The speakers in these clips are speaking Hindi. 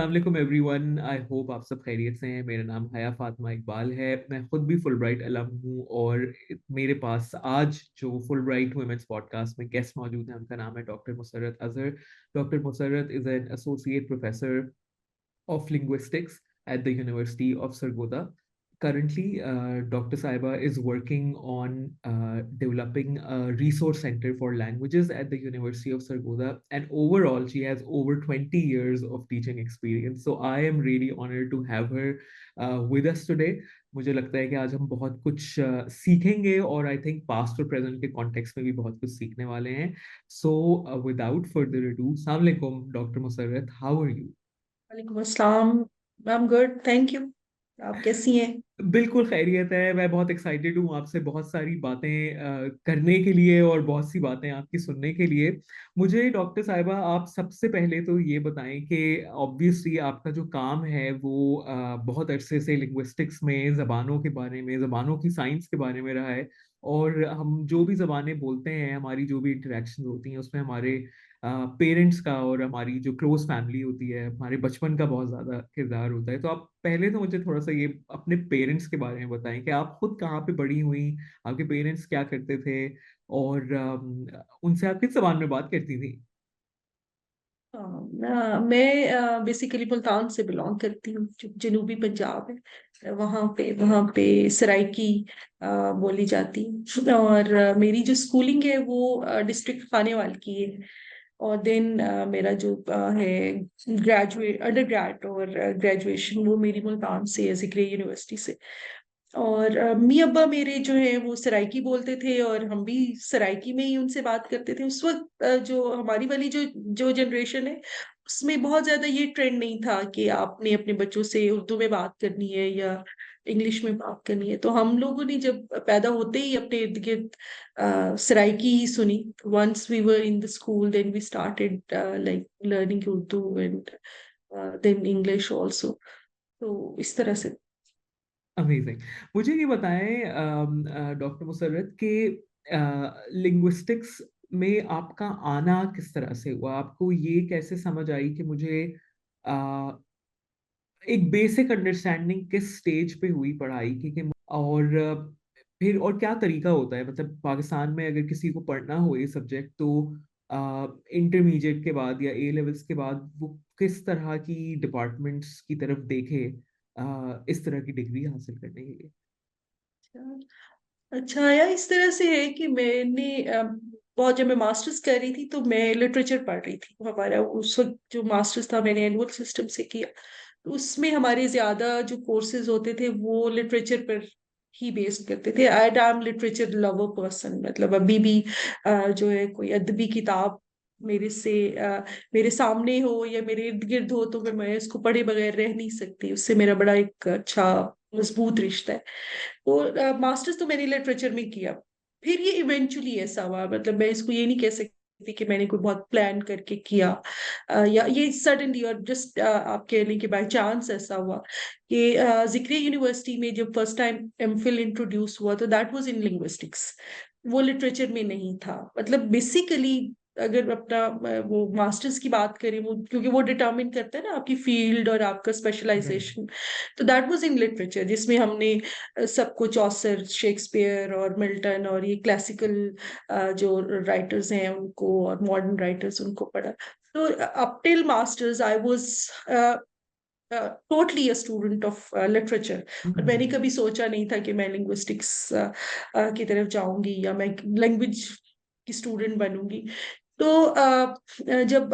अस्सलाम वालेकुम एवरीवन। आई होप आप सब खैरियत से हैं। मेरा नाम हया फातिमा इकबाल है। मैं खुद भी फुल ब्राइट अलम हूँ और मेरे पास आज जो फुल ब्राइट वुमेन्स पॉडकास्ट में गेस्ट मौजूद हैं उनका नाम है doctor Musarrat Azhar. Doctor Musarrat is an associate professor of linguistics at the University of Sargodha. Currently, Dr. Saiba is working on developing a resource center for languages at the University of Sargodha. And overall, she has over 20 years of teaching experience. So I am really honored to have her with us today. मुझे लगता है कि आज हम बहुत कुछ सीखेंगे और आई थिंक पास्ट और प्रेजेंट के कॉन्टेक्स्ट में भी बहुत कुछ सीखने वाले हैं। सो विदाउट फर्दर अडू, अस्सलाम वालेकुम doctor Musarrat, how are you? वालेकुम अस्सलाम। I am good, thank you. आप कैसी हैं? बिल्कुल खैरियत है। मैं बहुत एक्साइटेड हूँ आपसे बहुत सारी बातें करने के लिए और बहुत सी बातें आपकी सुनने के लिए। मुझे डॉक्टर साहिबा आप सबसे पहले तो ये बताएं कि ऑब्वियसली आपका जो काम है वो बहुत अरसे से लिंग्विस्टिक्स में ज़बानों के बारे में, ज़बानों की साइंस के बारे में रहा है। और हम जो भी ज़बानें बोलते हैं, हमारी जो भी इंटरेक्शन होती हैं उसमें हमारे पेरेंट्स का और हमारी जो क्लोज फैमिली होती है, हमारे बचपन का बहुत ज्यादा किरदार होता है। तो आप पहले तो मुझे थोड़ा सा ये अपने पेरेंट्स के बारे में बताएं कि आप खुद कहाँ पे बड़ी हुई, आपके पेरेंट्स क्या करते थे और उनसे आप किस जबान में बात करती थी? मैं बेसिकली मुल्तान से बिलोंग करती हूँ, जो जनूबी पंजाब है। वहाँ पे सराइकी बोली जाती है। और मेरी जो स्कूलिंग है वो डिस्ट्रिक्ट खानेवाल की है। और देन मेरा जो है ग्रेजुएट, अंडर ग्रेड और ग्रेजुएशन, वो मेरी मुल्तान से है, ज़िक्रिया यूनिवर्सिटी से। और मी अब्बा मेरे जो है वो सराइकी बोलते थे और हम भी सराइकी में ही उनसे बात करते थे। उस वक्त जो हमारी वाली जो जो जनरेशन है, उसमें बहुत ज्यादा ये ट्रेंड नहीं था कि आपने अपने बच्चों से उर्दू में बात करनी है या इंग्लिश में बात करनी है। तो हम लोगों ने जब पैदा होते ही अपने इर्द गिर्द सराइकी ही सुनी। Once we were in the school, then we started like learning Urdu and then English also. तो इस तरह से। अमेजिंग। मुझे ये बताएं डॉक्टर मुसर्रत के लिंग्विस्टिक्स में आपका आना किस तरह से हुआ? आपको ये कैसे समझ आई कि मुझे एक बेसिक अंडरस्टैंडिंग किस स्टेज पे हुई पढ़ाई की कि और फिर और क्या तरीका होता है, मतलब पाकिस्तान में अगर किसी को पढ़ना हो ये सब्जेक्ट तो इंटरमीडिएट के बाद या ए लेवल्स के बाद वो किस तरह की डिपार्टमेंट्स की तरफ देखे इस तरह की डिग्री हासिल करने के लिए? अच्छा, या इस तरह से है कि मैंने बहुत, जब मैं मास्टर्स कर रही थी तो मैं लिटरेचर पढ़ रही थी। हमारा उस वक्त जो मास्टर्स था मैंने एनुअल सिस्टम से किया। तो उसमें हमारे ज्यादा जो कोर्सेज होते थे वो लिटरेचर पर ही बेस्ड करते थे। I am literature lover person, मतलब अभी भी जो है कोई अदबी किताब मेरे से मेरे सामने हो या मेरे इर्द गिर्द हो तो मैं उसको पढ़े बगैर रह नहीं सकती। उससे मेरा बड़ा एक अच्छा मजबूत रिश्ता है। तो मास्टर्स तो मैंने लिटरेचर में किया। फिर ये इवेंचुअली ऐसा हुआ, मतलब मैं इसको ये नहीं कह सकती कि मैंने कोई बहुत प्लान करके किया या ये सडनली और जस्ट आप कह लें कि बाय चांस ऐसा हुआ कि जिक्रिया यूनिवर्सिटी में जब फर्स्ट टाइम एमफिल इंट्रोड्यूस हुआ तो दैट वाज इन लिंग्विस्टिक्स। वो लिटरेचर में नहीं था। मतलब बेसिकली अगर अपना वो मास्टर्स की बात करें, वो क्योंकि वो डिटरमिन करता है ना आपकी फील्ड और आपका राइट। स्पेशलाइजेशन। तो दैट वाज इन लिटरेचर, जिसमें हमने सब कुछ ऑसर, शेक्सपियर और मिल्टन और ये क्लासिकल जो राइटर्स हैं उनको और मॉडर्न राइटर्स उनको पढ़ा। तो up till masters I was totally a student of literature. और मैंने कभी सोचा नहीं था कि मैं लिंग्विस्टिक्स की तरफ जाऊंगी या मैं लैंग्वेज की स्टूडेंट बनूंगी। तो जब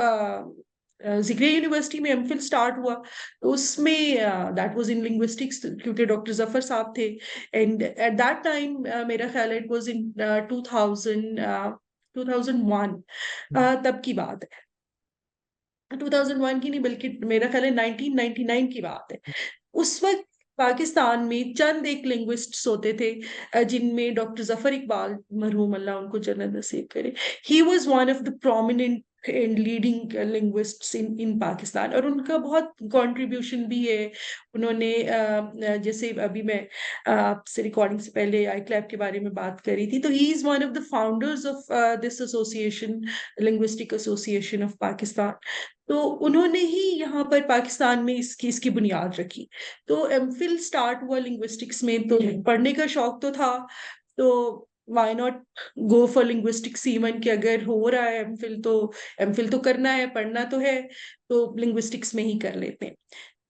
जिग्रे यूनिवर्सिटी में एमफिल स्टार्ट हुआ तो उसमें दैट वाज इन लिंग्विस्टिक्स, क्योंकि डॉक्टर जफर साहब थे। एंड एट दैट टाइम मेरा ख्याल है इट वाज इन 2001, तब की बात है। 2001 की नहीं, बल्कि मेरा ख्याल है 1999 की बात है। उस वक्त पाकिस्तान में चंद एक लिंग्विस्ट्स होते थे, जिनमें डॉक्टर जफर इकबाल, मरहूम अल्लाह उनको जन्नत नसीब करे, he was one of the prominent and leading linguists in Pakistan, और उनका बहुत कंट्रीब्यूशन भी है। उन्होंने जैसे अभी मैं आपसे रिकॉर्डिंग से पहले आई क्लैप के बारे में बात करी थी, तो he is one of the founders of this association, linguistic association of Pakistan. तो उन्होंने ही यहाँ पर पाकिस्तान में इसकी बुनियाद रखी। तो एमफिल स्टार्ट हुआ लिंग्विस्टिक्स में, तो पढ़ने का शौक तो था, तो why not go for linguistics even, कि अगर हो रहा है एमफिल तो करना है, पढ़ना तो है, तो लिंग्विस्टिक्स में ही कर लेते हैं।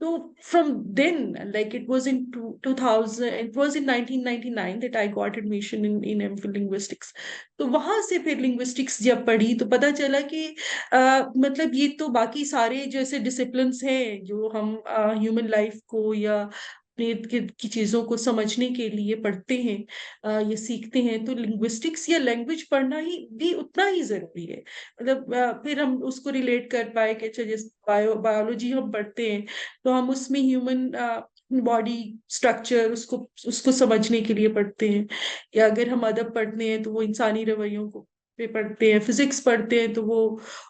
तो from then, like it was in 2000, it was in 1999 that I got admission in MPhil linguistics. तो वहां से फिर लिंग्विस्टिक्स जब पढ़ी तो पता चला कि मतलब ये तो बाकी सारे जैसे डिसिप्लिन्स हैं जो हम ह्यूमन लाइफ को या अपने इर्द गिर्द की चीजों को समझने के लिए पढ़ते हैं, ये सीखते हैं, तो लिंग्विस्टिक्स या लैंग्वेज पढ़ना ही भी उतना ही जरूरी है। मतलब फिर हम उसको रिलेट कर पाए कि अच्छा, जैसे बायोलॉजी हम पढ़ते हैं, तो हम उसमें ह्यूमन बॉडी स्ट्रक्चर उसको उसको समझने के लिए पढ़ते हैं, या अगर हम अदब पढ़ते हैं तो वो इंसानी रवैयों को पे पढ़ते हैं, फिजिक्स पढ़ते हैं तो वो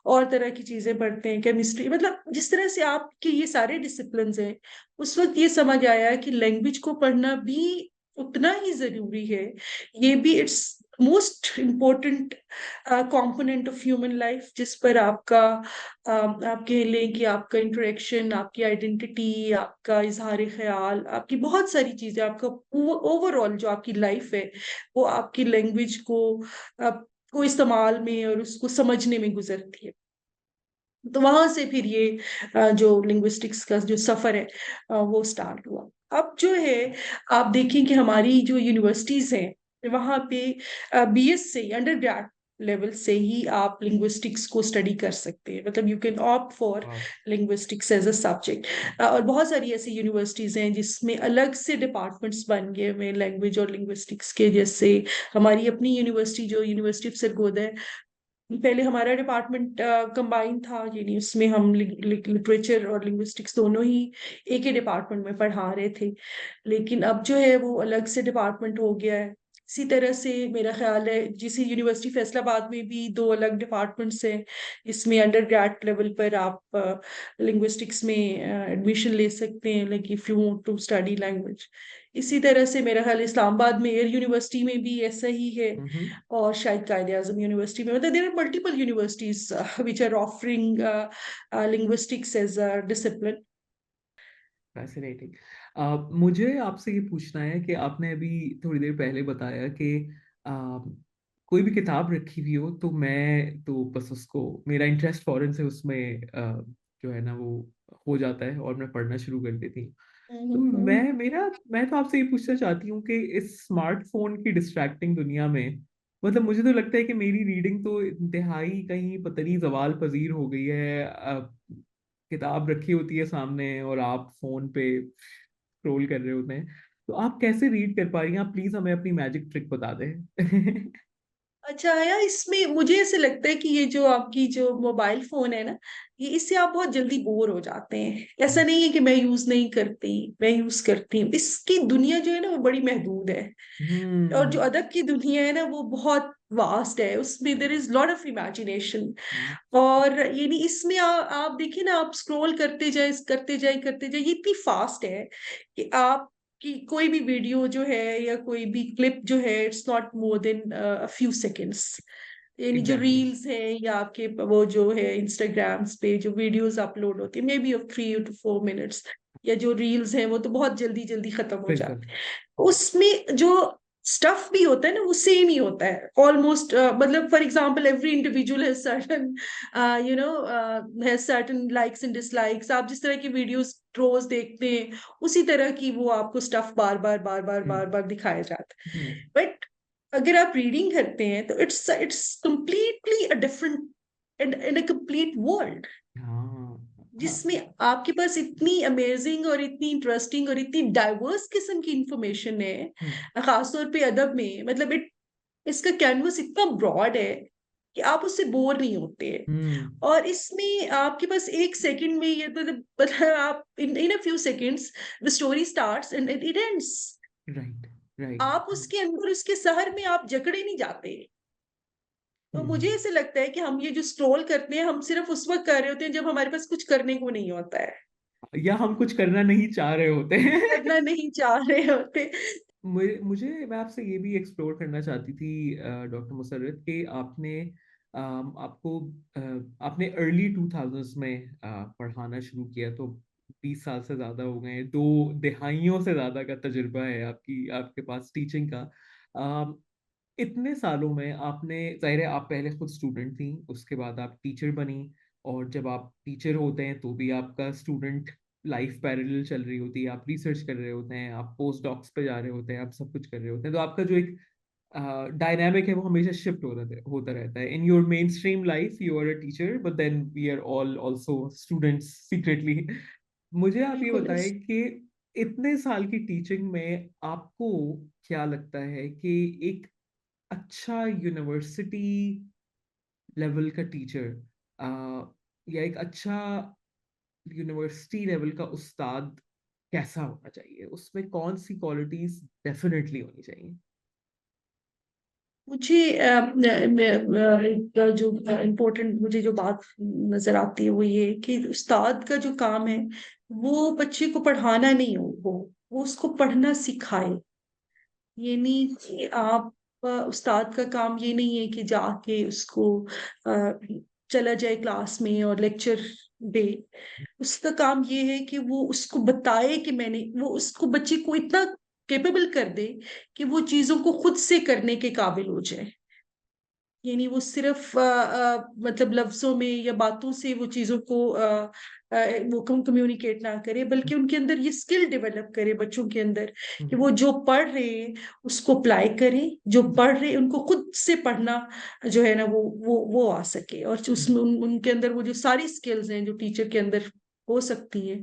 और तरह की चीजें पढ़ते हैं, केमिस्ट्री, मतलब जिस तरह से आपके ये सारे डिसिप्लिन हैं, उस वक्त ये समझ आया कि लैंग्वेज को पढ़ना भी उतना ही जरूरी है। ये भी it's most important component of human life, जिस पर आपका आप कह लें कि आपका इंटरेक्शन, आपकी आइडेंटिटी, आपका इजहार ख्याल, आपकी बहुत सारी चीजें, आपका ओवरऑल जो आपकी लाइफ है, वो आपकी लैंग्वेज को इस्तेमाल में और उसको समझने में गुजरती है। तो वहां से फिर ये जो लिंग्विस्टिक्स का जो सफर है वो स्टार्ट हुआ। अब जो है, आप देखें कि हमारी जो यूनिवर्सिटीज हैं, वहां पे बीएस से अंडर ग्रेड लेवल से ही आप लिंग्विस्टिक्स को स्टडी कर सकते हैं, मतलब यू कैन ऑप्ट फॉर वाह। Linguistics as a subject. और बहुत सारी ऐसी यूनिवर्सिटीज हैं जिसमें अलग से डिपार्टमेंट्स बन गए हुए लैंग्वेज और लिंग्विस्टिक्स के, जैसे हमारी अपनी यूनिवर्सिटी जो यूनिवर्सिटी ऑफ सरगोदा है, पहले हमारा डिपार्टमेंट कंबाइन था, यानी उसमें हम लिटरेचर और लिंग्विस्टिक्स दोनों ही एक ही डिपार्टमेंट में पढ़ा रहे थे। लेकिन अब जो है वो अलग से डिपार्टमेंट हो गया है। इसी तरह से मेरा ख्याल है जिस यूनिवर्सिटी फैसलाबाद में भी दो अलग डिपार्टमेंट्स हैं, इसमें अंडर ग्रेड लेवल पर आप लिंग्विस्टिक्स में एडमिशन ले सकते हैं, like if you want to study language. इसी तरह से मेरा ख्याल इस्लामाबाद में एयर यूनिवर्सिटी में भी ऐसा ही है, और शायद कायदे आजम यूनिवर्सिटी में, मतलब there are multiple universities which are offering linguistics as a discipline. Fascinating. मुझे आपसे ये पूछना है कि आपने अभी थोड़ी देर पहले बताया कि आ, कोई भी किताब रखी हुई हो तो मैं तो बस उसको, मेरा इंटरेस्ट फौरन से उसमें जो है ना वो हो जाता है और मैं पढ़ना शुरू कर देती हूँ। तो मैं तो आपसे ये पूछना चाहती हूँ कि इस स्मार्टफोन की डिस्ट्रैक्टिंग दुनिया में, मतलब मुझे तो लगता है कि मेरी रीडिंग तो इंतहाई कहीं पता नहीं जवाल पजीर हो गई है। किताब रखी होती है सामने और आप फोन पे स्क्रॉल कर रहे होते हैं, तो आप कैसे रीड कर पा रही हैं? आप प्लीज हमें अपनी मैजिक ट्रिक बता दें। अच्छा यार, इसमें मुझे ऐसे लगता है कि ये जो आपकी जो मोबाइल फोन है ना, ये इससे आप बहुत जल्दी बोर हो जाते हैं। ऐसा नहीं है कि मैं यूज नहीं करती, मैं यूज करती हूँ। इसकी दुनिया जो है ना वो बड़ी महदूद है, और जो हम्म। अदब की दुनिया है ना वो बहुत वास्ट है, उसमें देर इज लॉट ऑफ इमेजिनेशन। और ये नहीं, इसमें आप देखिए ना, आप स्क्रॉल करते जाए करते जाए करते जाए, ये इतनी फास्ट है कि आप कि कोई भी वीडियो जो है या कोई भी क्लिप जो है, it's not more than a few seconds. यानी जो एग्जैक्टली। रील्स है या आपके वो जो है इंस्टाग्राम्स पे जो वीडियोस अपलोड होती है, may be of 3 to 4 minutes, या जो रील्स हैं वो तो बहुत जल्दी जल्दी खत्म हो बिल्कुल। जाते हैं। उसमें जो स्टफ भी होता है ना वो सेम ही होता है ऑलमोस्ट, मतलब for example every individual has certain you know has certain likes and dislikes. आप जिस तरह की वीडियोस रोज देखते हैं, उसी तरह की वो आपको स्टफ बार बार बार बार बार हम्म। बार दिखाया जाता हम्म। है। बट अगर आप रीडिंग करते हैं तो it's completely a different and a complete world, हाँ। हाँ। जिसमें आपके पास इतनी अमेजिंग और इतनी इंटरेस्टिंग और इतनी डाइवर्स किस्म की इंफॉर्मेशन है, हम्म। खासतौर पे अदब में। मतलब इसका कैनवस इतना ब्रॉड है कि आप उससे बोर नहीं होते हैं। हम्म। और इसमें आपके पास एक सेकंड में ये मतलब आप in a few seconds the story starts and it ends. Right. Right. आप उसके अंदर उसके शहर में आप जकड़े नहीं जाते। तो मुझे ऐसे लगता है कि हम ये जो स्क्रॉल करते हैं हम सिर्फ उस वक्त कर रहे होते हैं जब हमारे पास कुछ करने को नहीं होता है, या हम कुछ करना नहीं चाह रहे होते हैं। करना नहीं चाह रहे होते। मुझे मुझे मैं आपसे ये भी एक्सप्लोर करना चाहती थी डॉक्टर मुसर्रत, कि आपने आपको आपने अर्ली 2000s में पढ़ाना शुरू किया, तो 20 साल से ज़्यादा हो गए हैं, 2 दहाइयों से ज़्यादा का तजुर्बा है आपके पास टीचिंग का। अम, इतने सालों में आपने, जाहिर है आप पहले खुद स्टूडेंट थी, उसके बाद आप टीचर बनी, और जब आप टीचर होते हैं तो भी आपका स्टूडेंट लाइफ पैरेलल चल रही होती है, आप रिसर्च कर रहे होते हैं, आप पोस्ट डॉक्स पे जा रहे होते हैं, आप सब कुछ कर रहे होते हैं, तो आपका जो एक डायनामिक है वो हमेशा शिफ्ट होता रहता है। In your mainstream life you are a teacher, but then we are all also students secretly. मुझे आप ये बिल्कुल। बताएं कि इतने साल की टीचिंग में आपको क्या लगता है कि एक अच्छा यूनिवर्सिटी लेवल का टीचर, या एक अच्छा यूनिवर्सिटी लेवल का उस्ताद कैसा होना चाहिए, उसमें कौन सी क्वालिटीज डेफिनेटली होनी चाहिए? मुझे एक जो इम्पोर्टेंट मुझे जो बात नजर आती है वो ये कि उस्ताद का जो काम है वो बच्चे को पढ़ाना नहीं हो, वो उसको पढ़ना सिखाए। ये नहीं कि आप उस्ताद का काम ये नहीं है कि जाके उसको अ, चला जाए क्लास में और लेक्चर दे। उसका काम ये है कि वो उसको बताए कि मैंने वो उसको बच्चे को इतना केपेबल कर दे कि वो चीजों को खुद से करने के काबिल हो जाए। यानी वो सिर्फ मतलब लफ्जों में या बातों से वो चीजों को वो कम्युनिकेट ना करे, बल्कि उनके अंदर ये स्किल डेवलप करे बच्चों के अंदर कि हम्म, वो जो पढ़ रहे हैं उसको अप्लाई करें, जो पढ़ रहे हैं उनको खुद से पढ़ना जो है ना वो आ सके, और जो हम्म, उसमें उनके अंदर वो जो सारी स्किल्स हैं जो टीचर के अंदर हो सकती है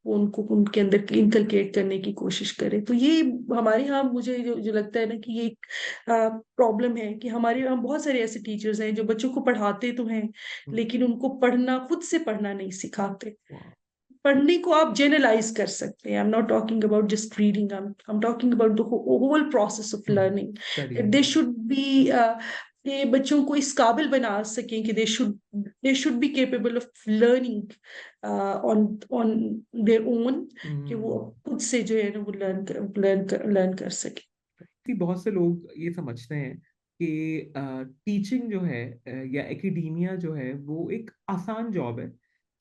वो उनको उनके अंदर इनकलकेट करने की कोशिश करे। तो ये हमारे यहाँ मुझे जो लगता है ना कि ये प्रॉब्लम है कि हमारे यहाँ बहुत सारे ऐसे टीचर्स हैं जो बच्चों को पढ़ाते तो हैं हम्म, लेकिन उनको पढ़ना खुद से पढ़ना नहीं सिखाते। वाह, पढ़ने को आप जनरलाइज कर सकते हैं, I am not talking about just reading, I am talking about the whole process of learning. Studying. They should be ये बच्चों को इस काबिल बना सकें कि they should be capable of learning on on their own, कि वो खुद से जो है ना वो लर्न कर सके। कि बहुत से लोग ये समझते हैं कि टीचिंग जो है, या एकेडमिया जो है, वो एक आसान जॉब है,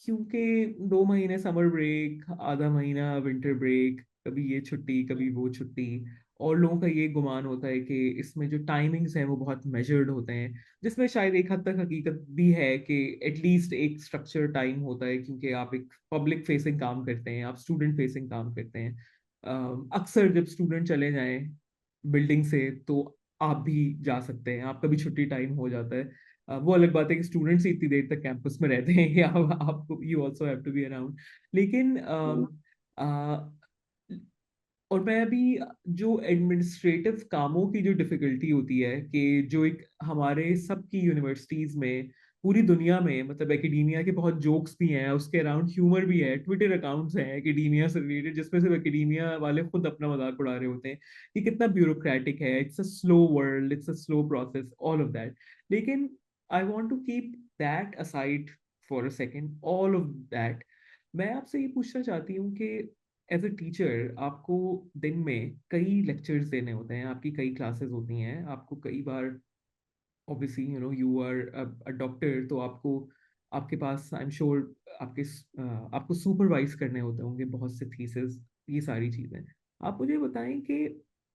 क्योंकि 2 महीने समर ब्रेक, आधा महीना विंटर ब्रेक, कभी ये छुट्टी कभी वो छुट्टी, और लोगों का ये गुमान होता है कि इसमें जो टाइमिंग्स हैं वो बहुत मेजर्ड होते हैं, जिसमें शायद एक हद तक हकीकत भी है कि एटलीस्ट एक स्ट्रक्चर टाइम होता है, क्योंकि आप एक पब्लिक फेसिंग काम करते हैं, आप स्टूडेंट फेसिंग काम करते हैं। अक्सर जब स्टूडेंट चले जाएं बिल्डिंग से तो आप भी जा सकते हैं, आपका भी छुट्टी टाइम हो जाता है। वो अलग बात है कि स्टूडेंट्स ही इतनी देर तक कैंपस में रहते हैं कि आपको you also have to be around. लेकिन और मैं अभी, जो एडमिनिस्ट्रेटिव कामों की जो डिफिकल्टी होती है, कि जो एक हमारे सबकी यूनिवर्सिटीज में, पूरी दुनिया में, मतलब एकेडमिया के बहुत जोक्स भी हैं, उसके अराउंड ह्यूमर भी है, ट्विटर अकाउंट्स हैं एकेडमिया से रिलेटेड, जिसमें सिर्फ एकेडमिया वाले खुद अपना मजाक उड़ा रहे होते हैं कि कितना ब्यूरोक्रेटिक है, it's a slow world, it's a slow process, all of that. लेकिन I want to keep that aside for a second, all of that. मैं आपसे ये पूछना चाहती हूँ कि एज अ टीचर आपको दिन में कई लेक्चर्स देने होते हैं, आपकी कई क्लासेस होती हैं, आपको कई बार, obviously you are a doctor, तो आपको, आपके पास आई एम श्योर आपके आपको सुपरवाइज करने होते होंगे बहुत से थीसिस, ये सारी चीजें। आप मुझे बताएं कि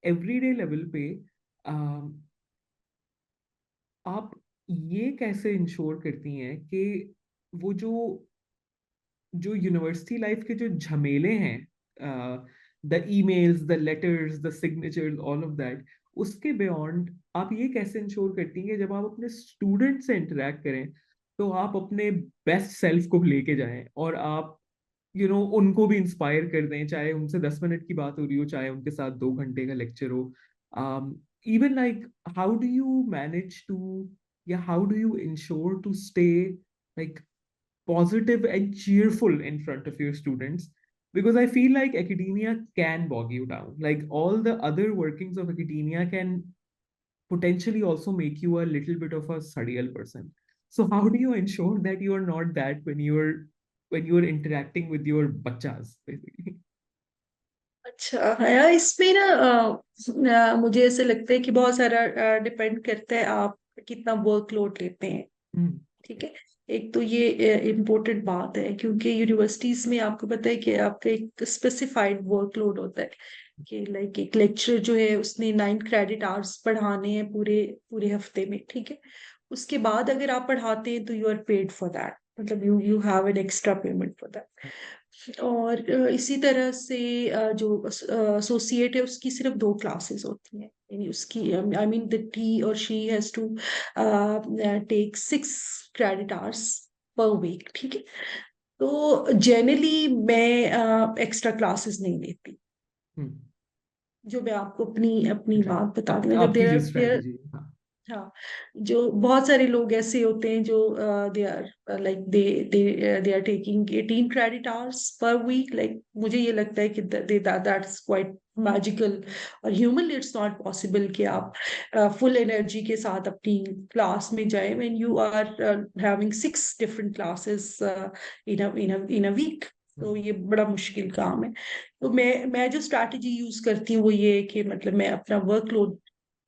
एवरीडे लेवल पे आप ये कैसे इंश्योर करती हैं कि वो जो जो यूनिवर्सिटी लाइफ के जो झमेले हैं, the emails, the letters, the signatures, all of that, उसके बियॉन्ड आप ये कैसे इंश्योर करती हैं कि जब आप अपने स्टूडेंट से इंटरेक्ट करें तो आप अपने बेस्ट सेल्फ को लेके जाएं, और आप उनको भी इंस्पायर कर दें, चाहे उनसे 10 मिनट की बात हो रही हो, चाहे उनके साथ 2 घंटे का लेक्चर हो। Even like, how do you manage to, या how do you ensure to stay like positive and cheerful in front of your students, because I feel like academia can bog you down, like all the other workings of academia can potentially also make you a little bit of a surreal person. So how do you ensure that you are not that when you're interacting with your bachas, basically? अच्छा है यार, इसमें ना मुझे ऐसे लगता है कि बहुत सारा डिपेंड करता है आप कितना वर्कलोड लेते हैं। हम्म। ठीक है। एक तो ये इम्पोर्टेंट बात है, क्योंकि यूनिवर्सिटीज में आपको पता है कि आपका एक स्पेसिफाइड वर्कलोड होता है कि लाइक एक लेक्चर जो है उसने 9 क्रेडिट आवर्स पढ़ाने हैं पूरे पूरे हफ्ते में। ठीक है। उसके बाद अगर आप पढ़ाते हैं तो you are paid for that, मतलब you have an extra payment for that. और इसी तरह से जो एसोसिएट है उसकी सिर्फ 2 क्लासेस होती हैं, यानी उसकी आई मीन द टी और she has to take 6 credit hours per week. ठीक है। तो जनरली मैं एक्स्ट्रा क्लासेस नहीं लेती। हम्म। जो मैं आपको अपनी अपनी राइट। बात बता दूं, मतलब आपकी जो देर स्ट्रेटजी। हाँ। हाँ, जो बहुत सारे लोग ऐसे होते हैं जो they are like they are taking 18 credit hours per week. Like मुझे ये लगता है कि दैट्स क्वाइट मैजिकल, और ह्यूमनली इट्स नॉट पॉसिबल कि आप फुल एनर्जी के साथ अपनी क्लास में जाए when you are having 6 different classes in a week. तो हम्म। ये बड़ा मुश्किल काम है। तो मैं जो स्ट्रैटेजी यूज करती हूँ वो ये है कि मतलब मैं अपना वर्कलोड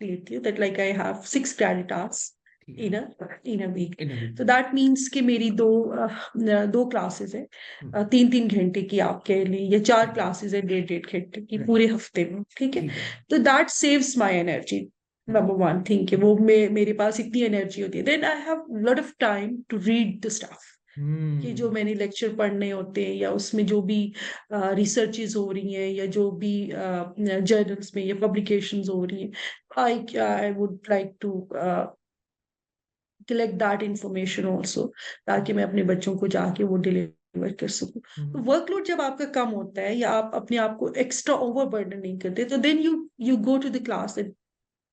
लेती हूँ, that like I have 6 credit hours ठीक है। in a week. In a week. तो that means कि मेरी दो क्लासेस है, हम्म। 3-3 घंटे की आप कह लें, या चार राइट। क्लासेस है 1.5-1.5 घंटे की राइट। पूरे हफ्ते में। ठीक है। ठीक है। तो that saves my energy. Number one thing कि वो मेरे पास इतनी एनर्जी होती है, then I have lot of time to read the stuff कि जो हम्म। मैंने लेक्चर पढ़ने होते हैं, या उसमें जो भी रिसर्चेज हो रही हैं, या जो भी जर्नल्स में या पब्लिकेशंस हो रही हैं, I would like to collect that information also, ताकि मैं अपने बच्चों को जाके वो डिलीवर कर सकूं। तो हम्म। वर्कलोड जब आपका कम होता है, या आप अपने आप को एक्स्ट्रा ओवरबर्डन नहीं करते, तो then you go to the class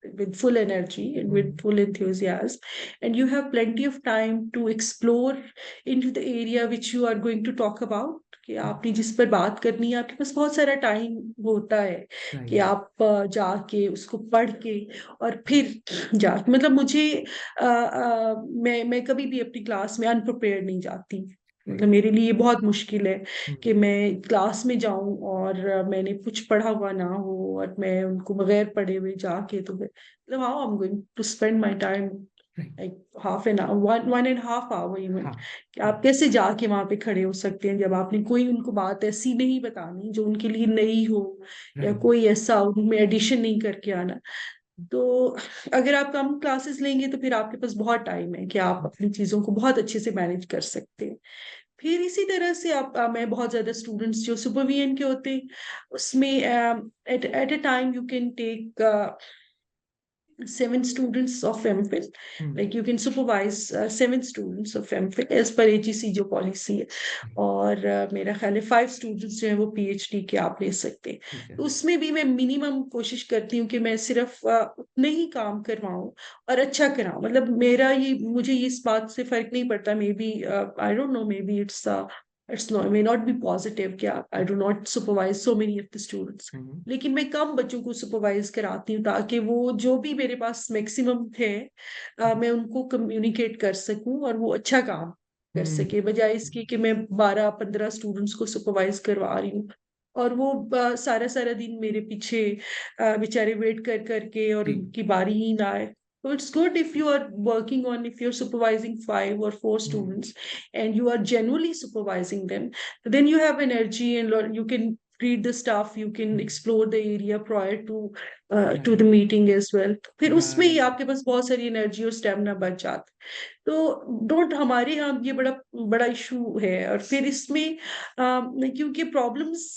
with full energy and with hmm. full enthusiasm, and you have plenty of time to explore into the area which you are going to talk about, कि आपने जिस पर बात करनी है आपके पास बहुत सारा टाइम होता है कि राइट। आप जाके उसको पढ़ के और फिर जाके, मतलब मुझे मैं कभी भी अपनी क्लास में अनप्रिपेयर्ड नहीं जाती। मतलब राइट। मेरे लिए ये बहुत मुश्किल है हम्म। कि मैं क्लास में जाऊं और मैंने कुछ पढ़ा हुआ ना हो, और मैं उनको बगैर पढ़े हुए जाके, तो मतलब how I am going to spend my time right. Like half an hour, one and half hour even, हाँ। कि हाँ। आप कैसे जाके वहां पे खड़े हो सकते हैं जब आपने कोई उनको बात ऐसी नहीं बतानी जो उनके लिए नई हो, या राइट। कोई ऐसा उनमें एडिशन नहीं करके आना। तो अगर आप कम क्लासेस लेंगे तो फिर आपके पास बहुत टाइम है कि आप अपनी चीजों को बहुत अच्छे से मैनेज कर सकते हैं। फिर इसी तरह से आप मैं बहुत ज्यादा स्टूडेंट्स जो सुपरविजन के होते हैं उसमें at a time you can take 7 students of MPhil. Hmm. Like you can supervise 7 students of MPhil as per AGC जो पॉलिसी है। और मेरा ख्याल है 5 students जो है वो PhD के आप ले सकते हैं। ठीक है। तो उसमें भी मैं मिनिमम कोशिश करती हूँ कि मैं सिर्फ उतने ही काम करवाऊँ और अच्छा कराऊँ। मतलब मेरा ये मुझे इस बात से फर्क नहीं पड़ता, maybe I don't know, maybe it's not may not be positive क्या I do not supervise so many of the students, hmm. लेकिन मैं कम बच्चों को सुपरवाइज कराती हूँ ताकि वो जो भी मेरे पास मैक्सिमम थे मैं उनको कम्युनिकेट कर सकूं और वो अच्छा काम कर हम्म। सके, बजाय इसके कि मैं 12-15 स्टूडेंट्स को सुपरवाइज करवा रही हूँ और वो सारा सारा दिन मेरे पीछे बेचारे वेट कर करके और जी। उनकी बारी ही ना आए। So it's good if you are working on, if you're supervising 5 or 4 hmm. students and you are genuinely supervising them, then you have energy and you can read the stuff, you can explore the area prior to the right. meeting as well. फिर उसमें ही राइट। आपके पास बहुत सारी एनर्जी और स्टेमिना बच जाता है। तो डोंट हमारे यहाँ ये बड़ा बड़ा इशू है। और फिर इसमें क्योंकि प्रॉब्लम्स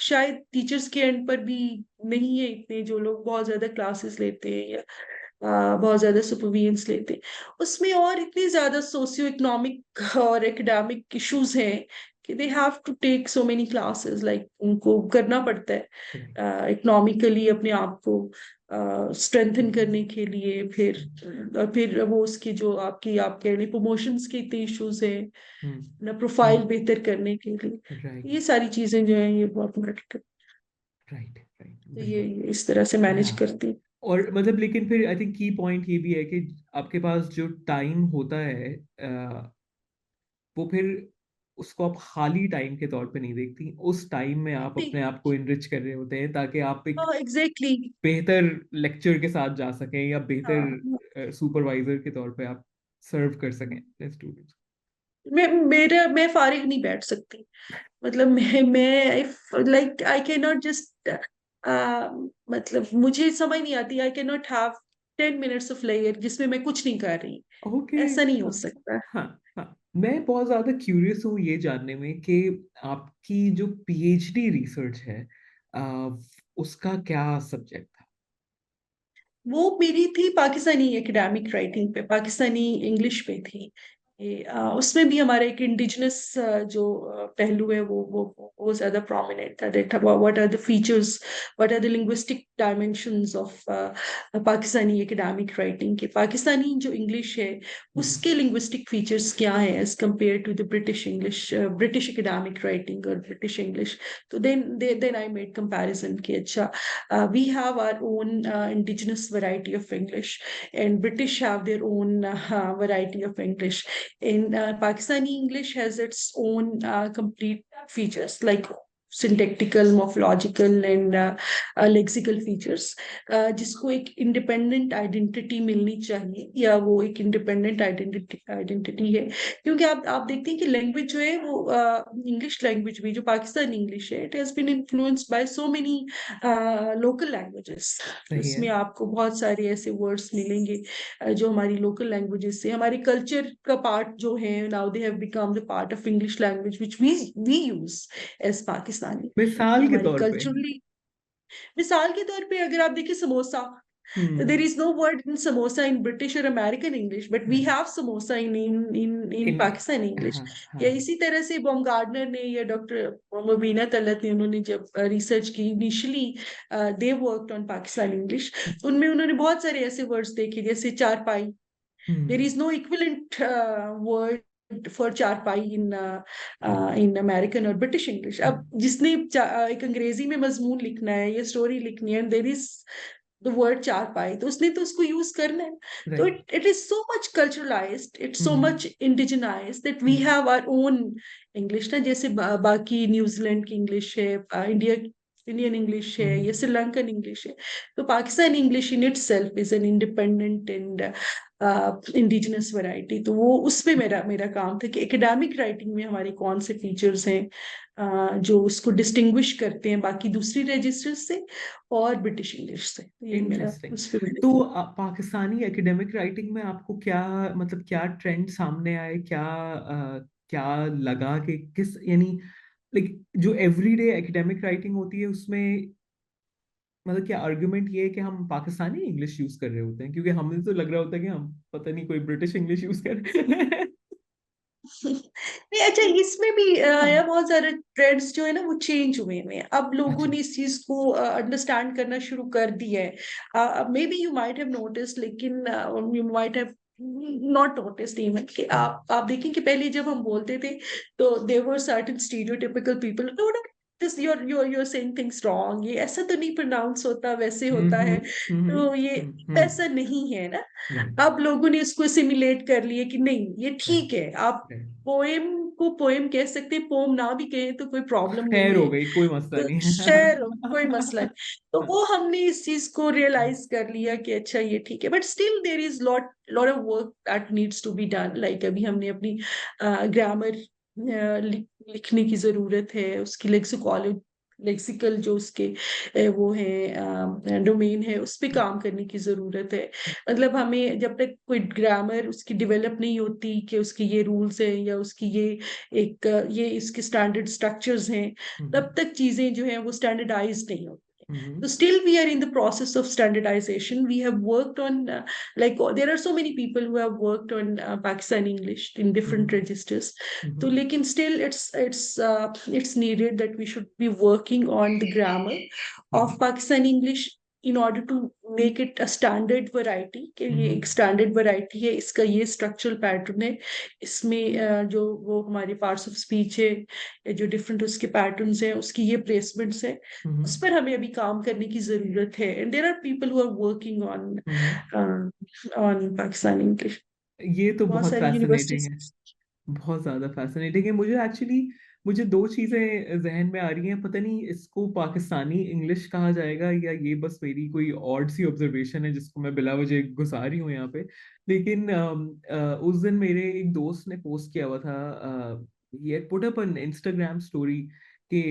शायद टीचर्स के एंड पर भी नहीं है इतने, जो लोग बहुत ज्यादा क्लासेस लेते हैं या बहुत ज्यादा सुपरविजन लेते हैं, उसमें और इतनी ज्यादा सोशियो इकोनॉमिक और एकेडमिक इश्यूज हैं कि they have to take so many classes, like उनको करना पड़ता राइट। है इकोनॉमिकली अपने आप को स्ट्रेंथन करने के लिए। फिर और फिर वो उसकी जो आपकी आप कह रहे प्रमोशंस के इतने इश्यूज हैं, हम्म। अपना प्रोफाइल बेहतर करने के लिए, राइट। ये सारी चीजें जो हैं ये बहुत मैटर करती राइट। राइट। हैं। तो बिल्कुल। ये इस तरह से मैनेज या करती हैं। और मतलब लेकिन फिर आई थिंक की पॉइंट ये भी है कि आपके पास जो टाइम होता है वो फिर उसको आप खाली टाइम के तौर पे नहीं देखती, उस टाइम में आप अपने आप को इनरिच कर रहे होते हैं ताकि आप एक हाँ एग्जैक्टली। बेहतर लेक्चर के साथ जा सकें या हाँ बेहतर सुपरवाइजर के तौर पे आप सर्व कर सकें अपने स्टूडेंट्स। मैं फारिग नहीं बैठ सकती। मतलब मैं like I can not just, मतलब मुझे समझ नहीं आती, I can not have 10 minutes of layer जिसमें मैं कुछ नहीं कर रही। ओके। ऐसा नहीं हो हाँ सकता। हाँ हाँ। मैं बहुत ज्यादा क्यूरियस हूँ ये जानने में कि आपकी जो पीएचडी रिसर्च है आ, उसका क्या सब्जेक्ट था। वो मेरी थी पाकिस्तानी एकेडमिक राइटिंग पे, पाकिस्तानी इंग्लिश पे थी। उसमें भी हमारा एक इंडिजिनस जो पहलू है वो ज्यादा प्रोमिनेंट था। That what are the features, what are the linguistic dimensions of Pakistani academic writing के। पाकिस्तानी जो इंग्लिश है हम्म। उसके लिंग्विस्टिक फीचर्स क्या है as compare to the British English, British academic writing और ब्रिटिश इंग्लिश। तो देन आई मेड कंपैरिजन कि अच्छा, we have our own indigenous variety of English, and British have their own variety of English. In Pakistani English has its own complete features like syntactical, morphological, and lexical features, जिसको एक इंडिपेंडेंट आइडेंटिटी मिलनी चाहिए, या वो एक इंडिपेंडेंट आइडेंटिटी है। क्योंकि आप देखते हैं कि लैंग्वेज जो है वो इंग्लिश लैंग्वेज भी, जो पाकिस्तानी इंग्लिश है, it has been influenced by so many local languages. सही है। उसमें आपको बहुत सारे ऐसे वर्ड्स मिलेंगे जो हमारी लोकल लैंग्वेजेस से, हमारे कल्चर का पार्ट जो है, now they have become the part of English language which we use as Pakistani. मिसाल के हमारे तौर पे। कल्चरली, मिसाल के तौर पे अगर आप देखिए samosa, there hmm. is no word in samosa in British or American English, but we right. have samosa in in. Pakistani English. हाँ या हाँ। इसी तरह से बॉम गार्डनर ने या डॉक्टर मुबीना तलत ने, उन्होंने जब रिसर्च की initially, they worked on Pakistani English. उनमें उन्होंने बहुत सारे ऐसे वर्ड्स देखे जैसे चारपाई। There hmm. Is no equivalent word for charpai in American और ब्रिटिश इंग्लिश। अब जिसने एक अंग्रेजी में मजमून लिखना है या स्टोरी लिखनी है, देर इज द वर्ड चारपाई, तो उसने तो उसको यूज करना है। तो right. It is so much culturalised, it's so hmm. Much indigenised that we hmm. Have our own English ना। जैसे बाकी न्यूजीलैंड की इंग्लिश है, इंडियन इंग्लिश है, हम्म। या श्रीलंकन इंग्लिश है। तो Pakistan English in it self is an independent and indigenous variety. तो वो उसमें मेरा मेरा काम था कि एकेडमिक राइटिंग में हमारे कौन से फीचर्स हैं जो उसको डिस्टिंग्विश करते हैं बाकी दूसरी रजिस्टर से और ब्रिटिश इंग्लिश से। तो ये मेरा इंटरेस्टिंग। उस पर मैंने तो किया। पाकिस्तानी एकेडमिक राइटिंग में आपको क्या मतलब क्या ट्रेंड सामने आए, क्या लगा कि किस यानी लाइक जो एवरीडे एकेडमिक राइटिंग होती है उसमें मतलब क्या आर्गुमेंट ये है कि हम पाकिस्तानी इंग्लिश यूज कर रहे होते हैं, क्योंकि हमें तो लग रहा होता है कि हम पता नहीं कोई ब्रिटिश इंग्लिश यूज कर रहे हैं। नहीं अच्छा, इसमें भी हाँ। या बहुत सारे ट्रेंड्स जो है ना वो चेंज हुए हैं। अब लोगों अच्छा। ने इस चीज को अंडरस्टैंड करना शुरू कर दिया है। Maybe you might have notice, लेकिन you might have not notice even कि हम्म। आप देखें कि पहले जब हम बोलते थे तो there were certain stereotypical people, no no this you're saying things wrong, ये ऐसा तो नहीं प्रोनाउंस होता, वैसे होता है। तो ये ऐसा नहीं है ना। राइट। अब लोगों ने इसको सिमुलेट कर लिए कि नहीं ये ठीक है, आप राइट। पोएम को पोएम कह सकते हैं, पोम ना भी कहें तो कोई प्रॉब्लम नहीं खैर हो है। गई, कोई मसला तो नहीं है। शेयर हो, कोई मसला नहीं। तो हाँ। वो हमने इस चीज को रियलाइज कर लिया कि अच्छा ये ठीक है, but still there is lot lot of work that needs to be done. Like अभी हमने अपनी ग्रामर लिखने की जरूरत है, उसकी लेक्सिकल जो उसके वो है डोमेन है, उस पे काम करने की जरूरत है। मतलब हमें जब तक कोई ग्रामर उसकी डेवलप नहीं होती कि उसके ये रूल्स हैं या उसकी ये एक ये इसके स्टैंडर्ड स्ट्रक्चर्स हैं, हम्म। तब तक चीजें जो है वो स्टैंडर्डाइज नहीं होती। हम्म। So still we are in the process of standardization. We have worked on there are so many people who have worked on Pakistani English in different hmm. registers. So हम्म। लेकिन still it's needed that we should be working on the grammar of hmm. Pakistani English. In order to make it a standard variety, कि ये एक हम्म स्टैंडर्ड वैरायटी है, इसका ये स्ट्रक्चरल पैटर्न है, इसमें जो वो हमारे पार्ट्स ऑफ स्पीच है, या जो डिफरेंट उसके पैटर्न्स हैं, उसकी ये प्लेसमेंट्स है, उस हम्म पर हमें अभी काम करने की जरूरत है। And there are people who are working hmm. On Pakistani English, ये तो बहुत बहुत सारी फैसिनेटिंग यूनिवर्सिटीज। है। बहुत ज्यादा फैसिनेटिंग है। मुझे एक्चुअली मुझे दो चीजें जहन में आ रही हैं। पता नहीं इसको पाकिस्तानी इंग्लिश कहा जाएगा या ये बस मेरी कोई ऑड सी ऑब्जर्वेशन है जिसको मैं बिला वजह घुसा रही हूँ यहाँ पे। लेकिन उस दिन मेरे एक दोस्त ने पोस्ट किया हुआ था, ये put up an Instagram story के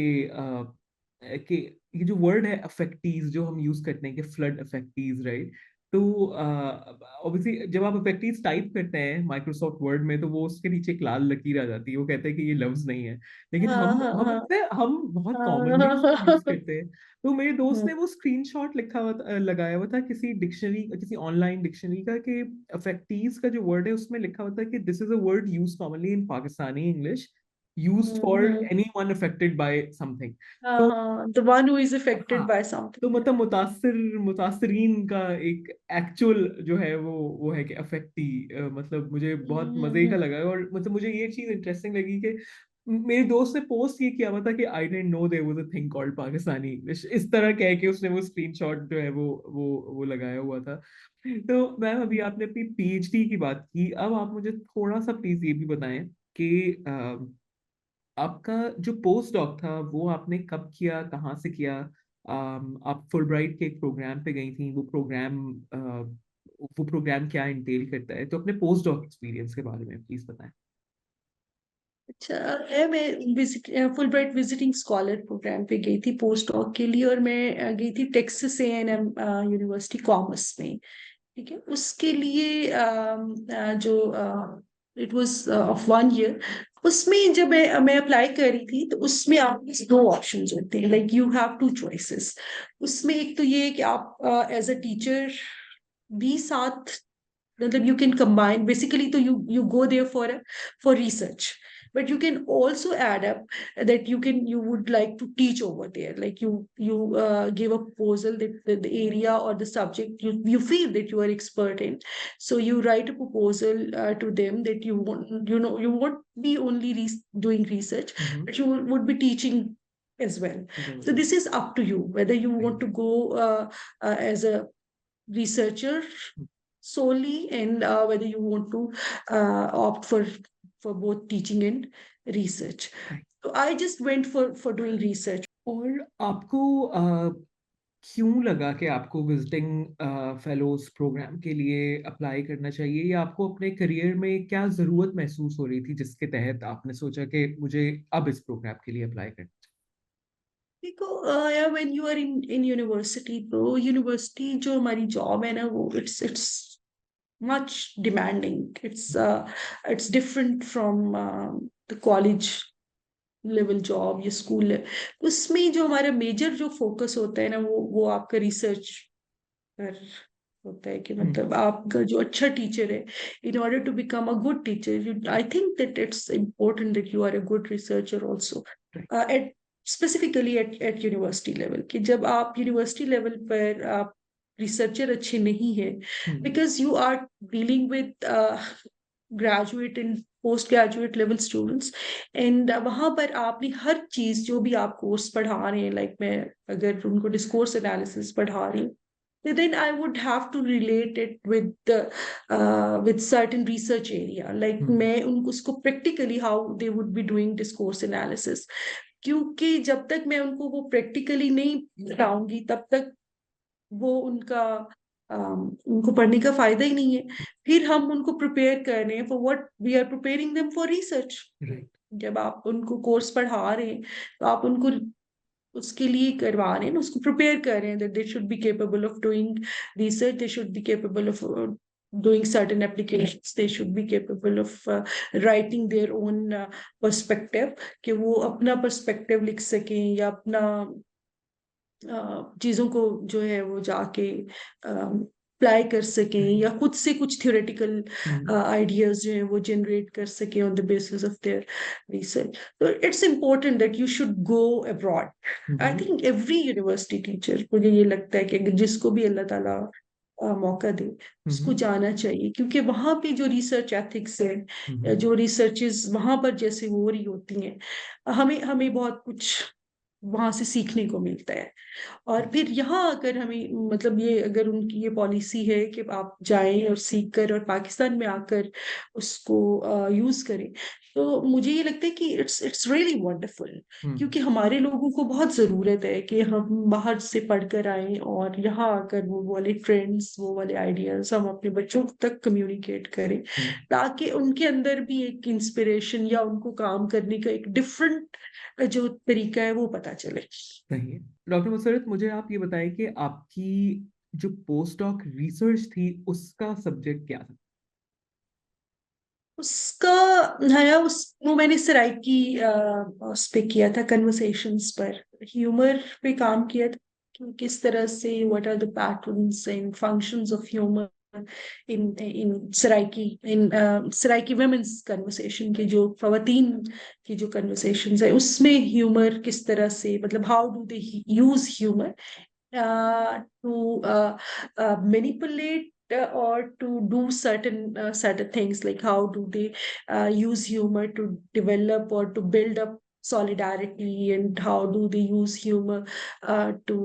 कि ये जो वर्ड है अफेक्टीज जो हम यूज करते हैं कि फ्लड अफेक्टीज, राइट? तो ऑब्वियसली जब आप अफेक्टिव टाइप करते हैं माइक्रोसॉफ्ट वर्ड में तो वो उसके नीचे एक लाल लकीर आ जाती है, वो कहते हैं कि ये लफ्ज नहीं है। लेकिन हाँ हाँ हाँ हम बहुत कॉमनली उसको यूज हाँ। करते हैं। तो मेरे दोस्त ने वो स्क्रीनशॉट लिखा हुआ लगाया हुआ था किसी डिक्शनरी, किसी ऑनलाइन डिक्शनरी का, कि अफेक्टीज का जो वर्ड है उसमें लिखा हुआ था कि this is a word use commonly in Pakistani English, used for hmm. Anyone affected by something. हाँ हाँ, द वन हु इज हाँ, अफेक्टेड बाय समथिंग। तो मतलब मुतासरीन का एक एक्चुअल जो है वो है कि अफेक्टी। मतलब मुझे बहुत मजे का हम्म। लगा और मतलब मुझे ये चीज इंटरेस्टिंग लगी कि मेरे दोस्त ने पोस्ट ये किया हुआ था कि I didn't know there was a thing called Pakistani English, इस तरह कह के उसने वो स्क्रीनशॉट जो है वो लगाया हुआ था। तो मैम अभी आपने अपनी पीएचडी की बात की, अब आप मुझे थोड़ा सा प्लीज ये भी बताएं कि आपका जो पोस्ट डॉक था वो आपने कब किया, कहाँ से किया? आप फुलब्राइट के एक प्रोग्राम पे गई थी, वो प्रोग्राम क्या इंटेल करता है? तो अपने पोस्ट डॉक एक्सपीरियंस के बारे में प्लीज बताएं। अच्छा, मैं visit Fulbright visiting scholar programme पे गई थी पोस्ट डॉक के लिए, और मैं गई थी टेक्सास A&M यूनिवर्सिटी कॉमर्स में। ठीक है, उसके लिए जो इट वाज ऑफ 1 ईयर। उसमें जब मैं अप्लाई कर रही थी, तो उसमें आपके पास दो ऑप्शंस होते हैं, like you have two choices. उसमें एक तो ये है कि आप एज अ टीचर भी साथ, मतलब you can combine basically, तो you go there for research, but you can also add up that you would like to teach over there, like you give a proposal that the area or the subject you feel that you are expert in. So you write a proposal to them that you won't be only doing research, hmm. but you would be teaching as well. So this is up to you whether you want to go as a researcher solely, and whether you want to opt for both teaching and research. Right. So I just went for doing research. और आपको क्यों लगा कि आपको विजिटिंग फेलोज प्रोग्राम के लिए अप्लाई करना चाहिए, या आपको अपने करियर में क्या जरूरत महसूस हो रही थी जिसके तहत आपने सोचा कि मुझे अब इस प्रोग्राम के लिए अप्लाई करना देखो, या when you are in university, तो यूनिवर्सिटी जो हमारी जॉब है ना, वो it's much demanding. It's different from the college level job या स्कूल। उसमें जो हमारा मेजर जो फोकस होता है ना, वो आपका रिसर्च पर होता है, कि चाहिए? मतलब आपका जो अच्छा टीचर है, in order to become a good teacher, you I think that it's important that you are a good researcher also, right. At specifically at university level. कि जब आप यूनिवर्सिटी लेवल पर आप रिसर्चर अच्छे नहीं है, hmm because you are dealing with graduate and post graduate level students, and वहां पर आपने हर चीज जो भी आप कोर्स पढ़ा रहे हैं, लाइक मैं अगर उनको डिस्कोर्स एनालिसिस पढ़ा रही हूँ, then I would have to relate it with certain research area. Like हम्म मैं उनको उसको practically how they would be doing discourse analysis, क्योंकि जब तक मैं उनको वो practically नहीं बताऊंगी, तब तक वो उनको पढ़ने का फायदा ही नहीं है। फिर हम उनको प्रिपेयर कर रहे हैं for what we are preparing them for research. Right. जब आप उनको कोर्स पढ़ा रहे हैं, तो आप उनको उसके लिए करवा रहे हैं ना, उसको प्रिपेयर कर रहे हैं that they should be capable of doing research, they should be capable of doing certain applications, they should be capable of writing their own perspective, कि वो अपना पर्सपेक्टिव लिख सकें, या अपना चीजों को जो है वो जाके अप्लाई कर सकें right. या खुद से कुछ थ्योरेटिकल हम्म आइडियाज जो हैं वो जनरेट कर सकें on the basis of their research. तो it's important that you should go abroad. I hmm think every university teacher, मुझे ये लगता है कि अगर जिसको भी अल्लाह ताला मौका दे उसको हम्म जाना चाहिए, क्योंकि वहां पे जो रिसर्च एथिक्स है या हम्म जो रिसर्चेस वहां पर जैसे हो रही होती हैं, हमें हमें बहुत कुछ वहां से सीखने को मिलता है। और फिर यहाँ अगर हमें मतलब ये अगर उनकी ये पॉलिसी है कि आप जाएं और सीख कर और पाकिस्तान में आकर उसको यूज करें, तो मुझे ये लगता है कि इट्स रियली वंडरफुल। हम्म क्योंकि हमारे लोगों को बहुत जरूरत है कि हम बाहर से पढ़कर आए और यहाँ आकर वो वाले ट्रेंड्स, वो वाले आइडियाज हम अपने बच्चों तक कम्युनिकेट करें, हम्म, ताकि उनके अंदर भी एक इंस्पिरेशन या उनको काम करने का एक डिफरेंट जो तरीका है वो पता चले। सही है। डॉक्टर मुसरत, मुझे आप ये बताएं कि आपकी जो पोस्ट डॉक रिसर्च थी उसका सब्जेक्ट क्या था? उसका नया उस वो मैंने सराइकी उस पे किया था, कन्वर्सेशंस पर, ह्यूमर पे काम किया था कि किस तरह से what are the patterns and functions of humour in in Saraiki, in Saraiki women's conversation के जो खवातीन की जो कन्वर्सेशंस है उसमें ह्यूमर किस तरह से, मतलब how do they use humour to manipulate or to do certain things, like how do they use humor to develop or to build up solidarity, and how do they use humor to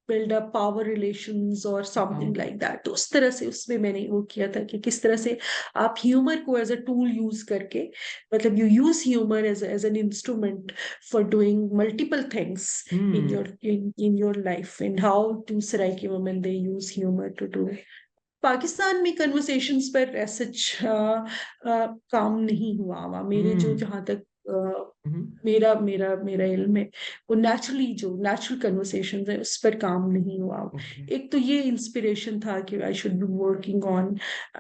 build up power relations or something हाँ। like that। तो उस तरह से उसमें मैंने वो किया था कि किस तरह से आप ह्यूमर को एज अ टूल यूज करके, मतलब you use humour as an instrument for doing multiple things in hmm your in your life, and how do Saraiki women they use humor to do। Pakistan में कन्वर्सेशंस पर सच काम नहीं हुआ वहाँ मेरे जो हम्म जहाँ तक हम्म, मेरा मेरा मेरा इल्म है, वो नेचुरली जो नेचुरल कन्वर्सेशंस है उस पर काम नहीं हुआ। ओके। एक तो ये इंस्पिरेशन था कि आई should be working on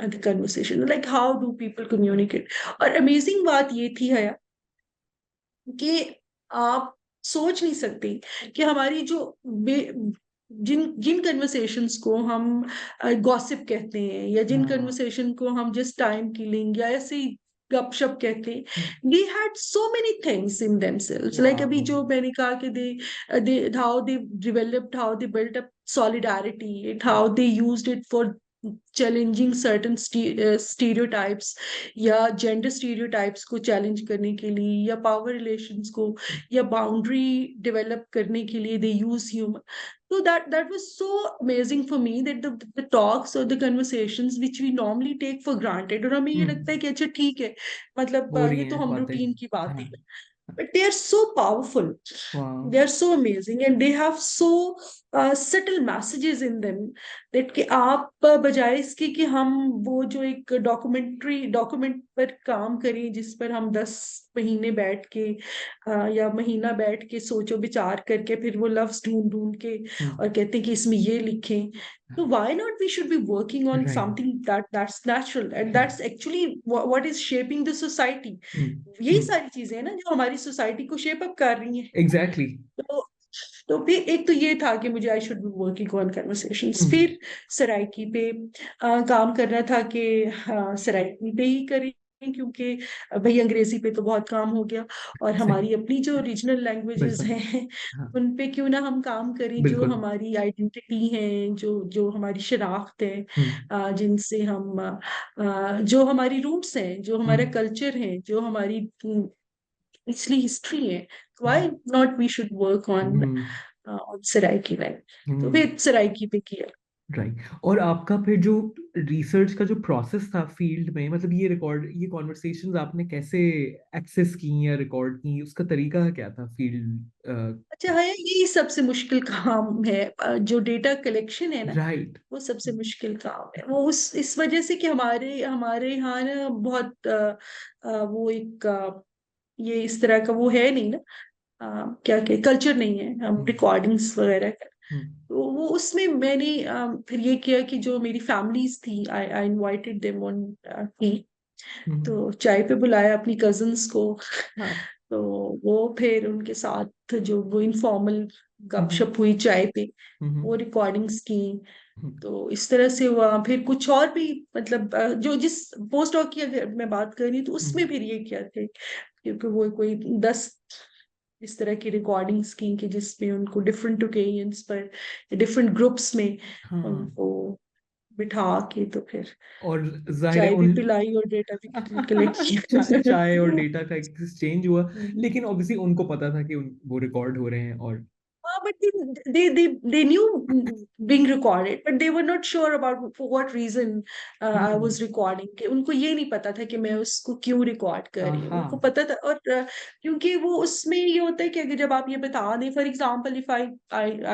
the conversation, like how do people communicate. और अमेजिंग बात ये थी है कि आप सोच नहीं सकते कि हमारी जो जिन जिन कन्वर्सेशंस को हम गॉसिप कहते हैं, या जिन हाँ। कन्वर्सेशन को हम जस्ट टाइम किलिंग या ऐसे ही गपशप कहते हम्म, हैं, they had so many things in themselves. Like अभी वाह। जो मैंने कहा कि they how they developed, how they built up solidarity, and how they used it for challenging certain stereotypes या जेंडर स्टीरियोटाइप्स को चैलेंज करने के लिए, या पावर रिलेशंस को या बाउंड्री डेवलप करने के लिए they use humour. So that was so amazing for me that the talks or the conversations which we normally take for granted, और हमें ये लगता है हम्म, कि अच्छा ठीक है, मतलब हो रही ये तो हैं हम बातें। रूटीन की बात हाँ। है, but they are so powerful, वाह। they are so amazing, and they have so subtle messages in them that कि आप बजाय इसके कि हम वो जो एक डॉक्यूमेंट पर काम करें जिस पर हम 10 महीने बैठ के या महीना बैठ के सोचो विचार करके फिर वो लफ्ज ढूंढ ढूंढ के और हम्म कहते हैं कि इसमें ये लिखें, तो why not we should be working on right something that's natural, and right. that's actually what is shaping the society। यही हम्म, सारी चीजें हैं ना जो हमारी सोसाइटी को शेप अप कर रही हैं। एग्जैक्टली। तो तो फिर एक तो ये था कि मुझे I should be working on conversations, hmm, फिर सराइकी पे काम करना था कि सराइकी पे ही करें, क्योंकि भाई अंग्रेजी पे तो बहुत काम हो गया, और सही। हमारी अपनी जो रीजनल लैंग्वेजेस बिल्कुल। हैं हाँ। उन पे क्यों ना हम काम करें, जो बिल्कुल। हमारी आइडेंटिटी है, जो जो हमारी शनाख्त है, हम्म जिनसे हम जो हमारी रूट्स हैं, जो हमारा हम्म कल्चर है, जो हमारी पिछली हिस्ट्री है, why hmm not we should work on hmm Saraiki line. तो हम्म, फिर सराइकी पे किया। राइट। और आपका फिर जो रिसर्च का जो प्रोसेस था फील्ड में, मतलब ये कॉन्वर्सेशंस आपने कैसे एक्सेस की या रिकॉर्ड की, उसका तरीका क्या था फील्ड? अच्छा है, यही सबसे मुश्किल काम है, जो डेटा कलेक्शन है ना, राइट। वो सबसे मुश्किल काम है। वो उस इस वजह से कि हमारे हमारे यहाँ ना बहुत वो एक ये इस तरह का वो है नहीं ना, क्या क्या कल्चर नहीं है हम हम्म रिकॉर्डिंग्स वगैरह का। हम्म तो वो उसमें मैंने फिर ये किया कि जो मेरी फैमिलीज थी, I I invited them on tea. Hmm तो चाय पे बुलाया अपनी कजिन्स को। हाँ। तो वो फिर उनके साथ जो वो इनफॉर्मल हम्म गपशप हुई चाय पे, हम्म वो रिकॉर्डिंग्स की। हम्म, तो इस तरह से हुआ। फिर कुछ और भी, मतलब जो जिस पोस्ट डॉक की अगर मैं बात करी तो उसमें हम्म, फिर ये क्या थे, क्योंकि वो कोई 10 इस तरह की रिकॉर्डिंग्स की कि जिसमें उनको डिफरेंट ओकेजन्स पर डिफरेंट ग्रुप्स में हाँ। उनको बिठा के तो फिर और जाहिर है चाय भी उन पिलाई और डेटा भी कलेक्ट चाय और किया। डेटा का एक्सचेंज हुआ, लेकिन ऑब्वियसली उनको पता था कि वो रिकॉर्ड हो रहे हैं। और But they knew being recorded, but they were not sure about for what reason I hmm, was recording. कि उनको ये नहीं पता था कि मैं उसको क्यों रिकॉर्ड कर रही हूँ। हाँ, उनको पता था, और क्योंकि वो उसमें ये होता है कि अगर जब आप ये बता दें, for example if I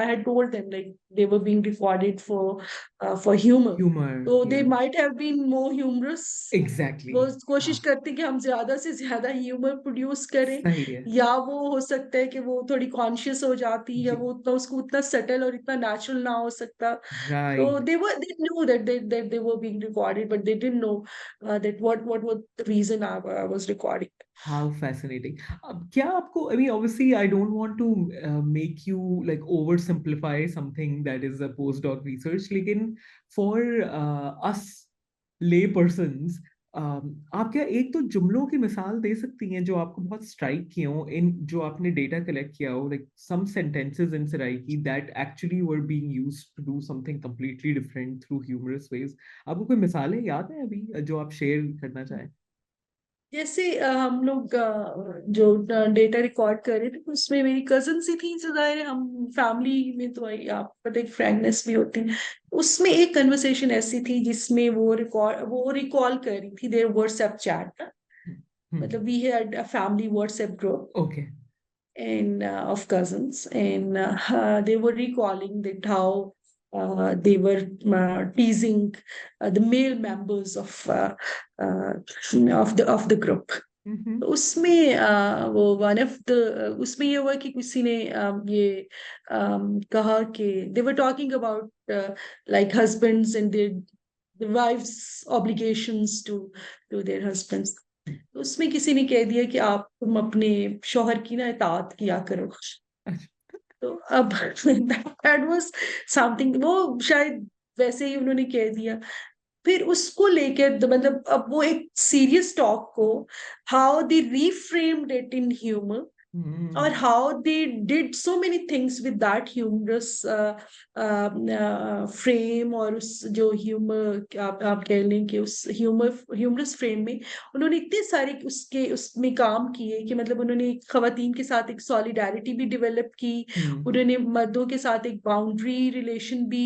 had told them like they were being recorded for humour, humour, तो दे या might have been more humorous. Exactly, वो कोशिश हाँ, करते कि हम ज्यादा से ज्यादा ह्यूमर प्रोड्यूस करें, सही है, या वो हो सकता है कि वो थोड़ी कॉन्शियस हो जाती, या जी, वो उतना उसको उतना सटल और इतना नेचुरल ना हो सकता। तो right. they knew that they were being recorded, but they didn't know that what was the reason I was recording. How fascinating. अब क्या आपको, I mean obviously I don't want to make you like oversimplify something that is a post doc research, लेकिन फॉर अस ले पर्सन्स, आप क्या एक तो जुमलों की मिसाल दे सकती हैं जो आपको बहुत स्ट्राइक किए हो, इन जो आपने डेटा कलेक्ट किया हो, like some sentences in Saraiki that actually were being used to do something completely different through humorous ways? आपको कोई मिसालें याद हैं अभी जो आप शेयर करना चाहें? जैसे हम लोग जो डेटा रिकॉर्ड कर रहे थे, तो उसमें मेरी कजन सी थी, जो जाहिर है हम फैमिली में तो आप पता है फ्रैंकनेस भी होती है। उसमें एक कन्वर्सेशन ऐसी थी जिसमें वो रिकॉल कर रही थी देयर व्हाट्सएप चैट। मतलब we had a family WhatsApp group okay. and of cousins, and they were recalling that how they were teasing the male members uh, of the group. तो उसमें वो वन ऑफ द उसमें ये हुआ कि किसी ने ये कहा कि they were talking about like husbands and their wives obligations to their husbands. तो उसमें किसी ने कह दिया कि आप तुम अपने शौहर की ना इताअत किया करो। तो अब दैट वाज समथिंग, वो शायद वैसे ही उन्होंने कह दिया। फिर उसको लेकर मतलब अब वो एक सीरियस टॉक को how they reframed it in humour, or how they did so many things with that humorous frame, और उस जो ह्यूमर आप कह लें कि उस ह्यूमरस फ्रेम में उन्होंने इतने सारे उसके उसमें काम किए कि मतलब उन्होंने खवातीन के साथ एक सॉलिडारिटी भी डेवलप की। उन्होंने मर्दों के साथ एक बाउंड्री रिलेशन भी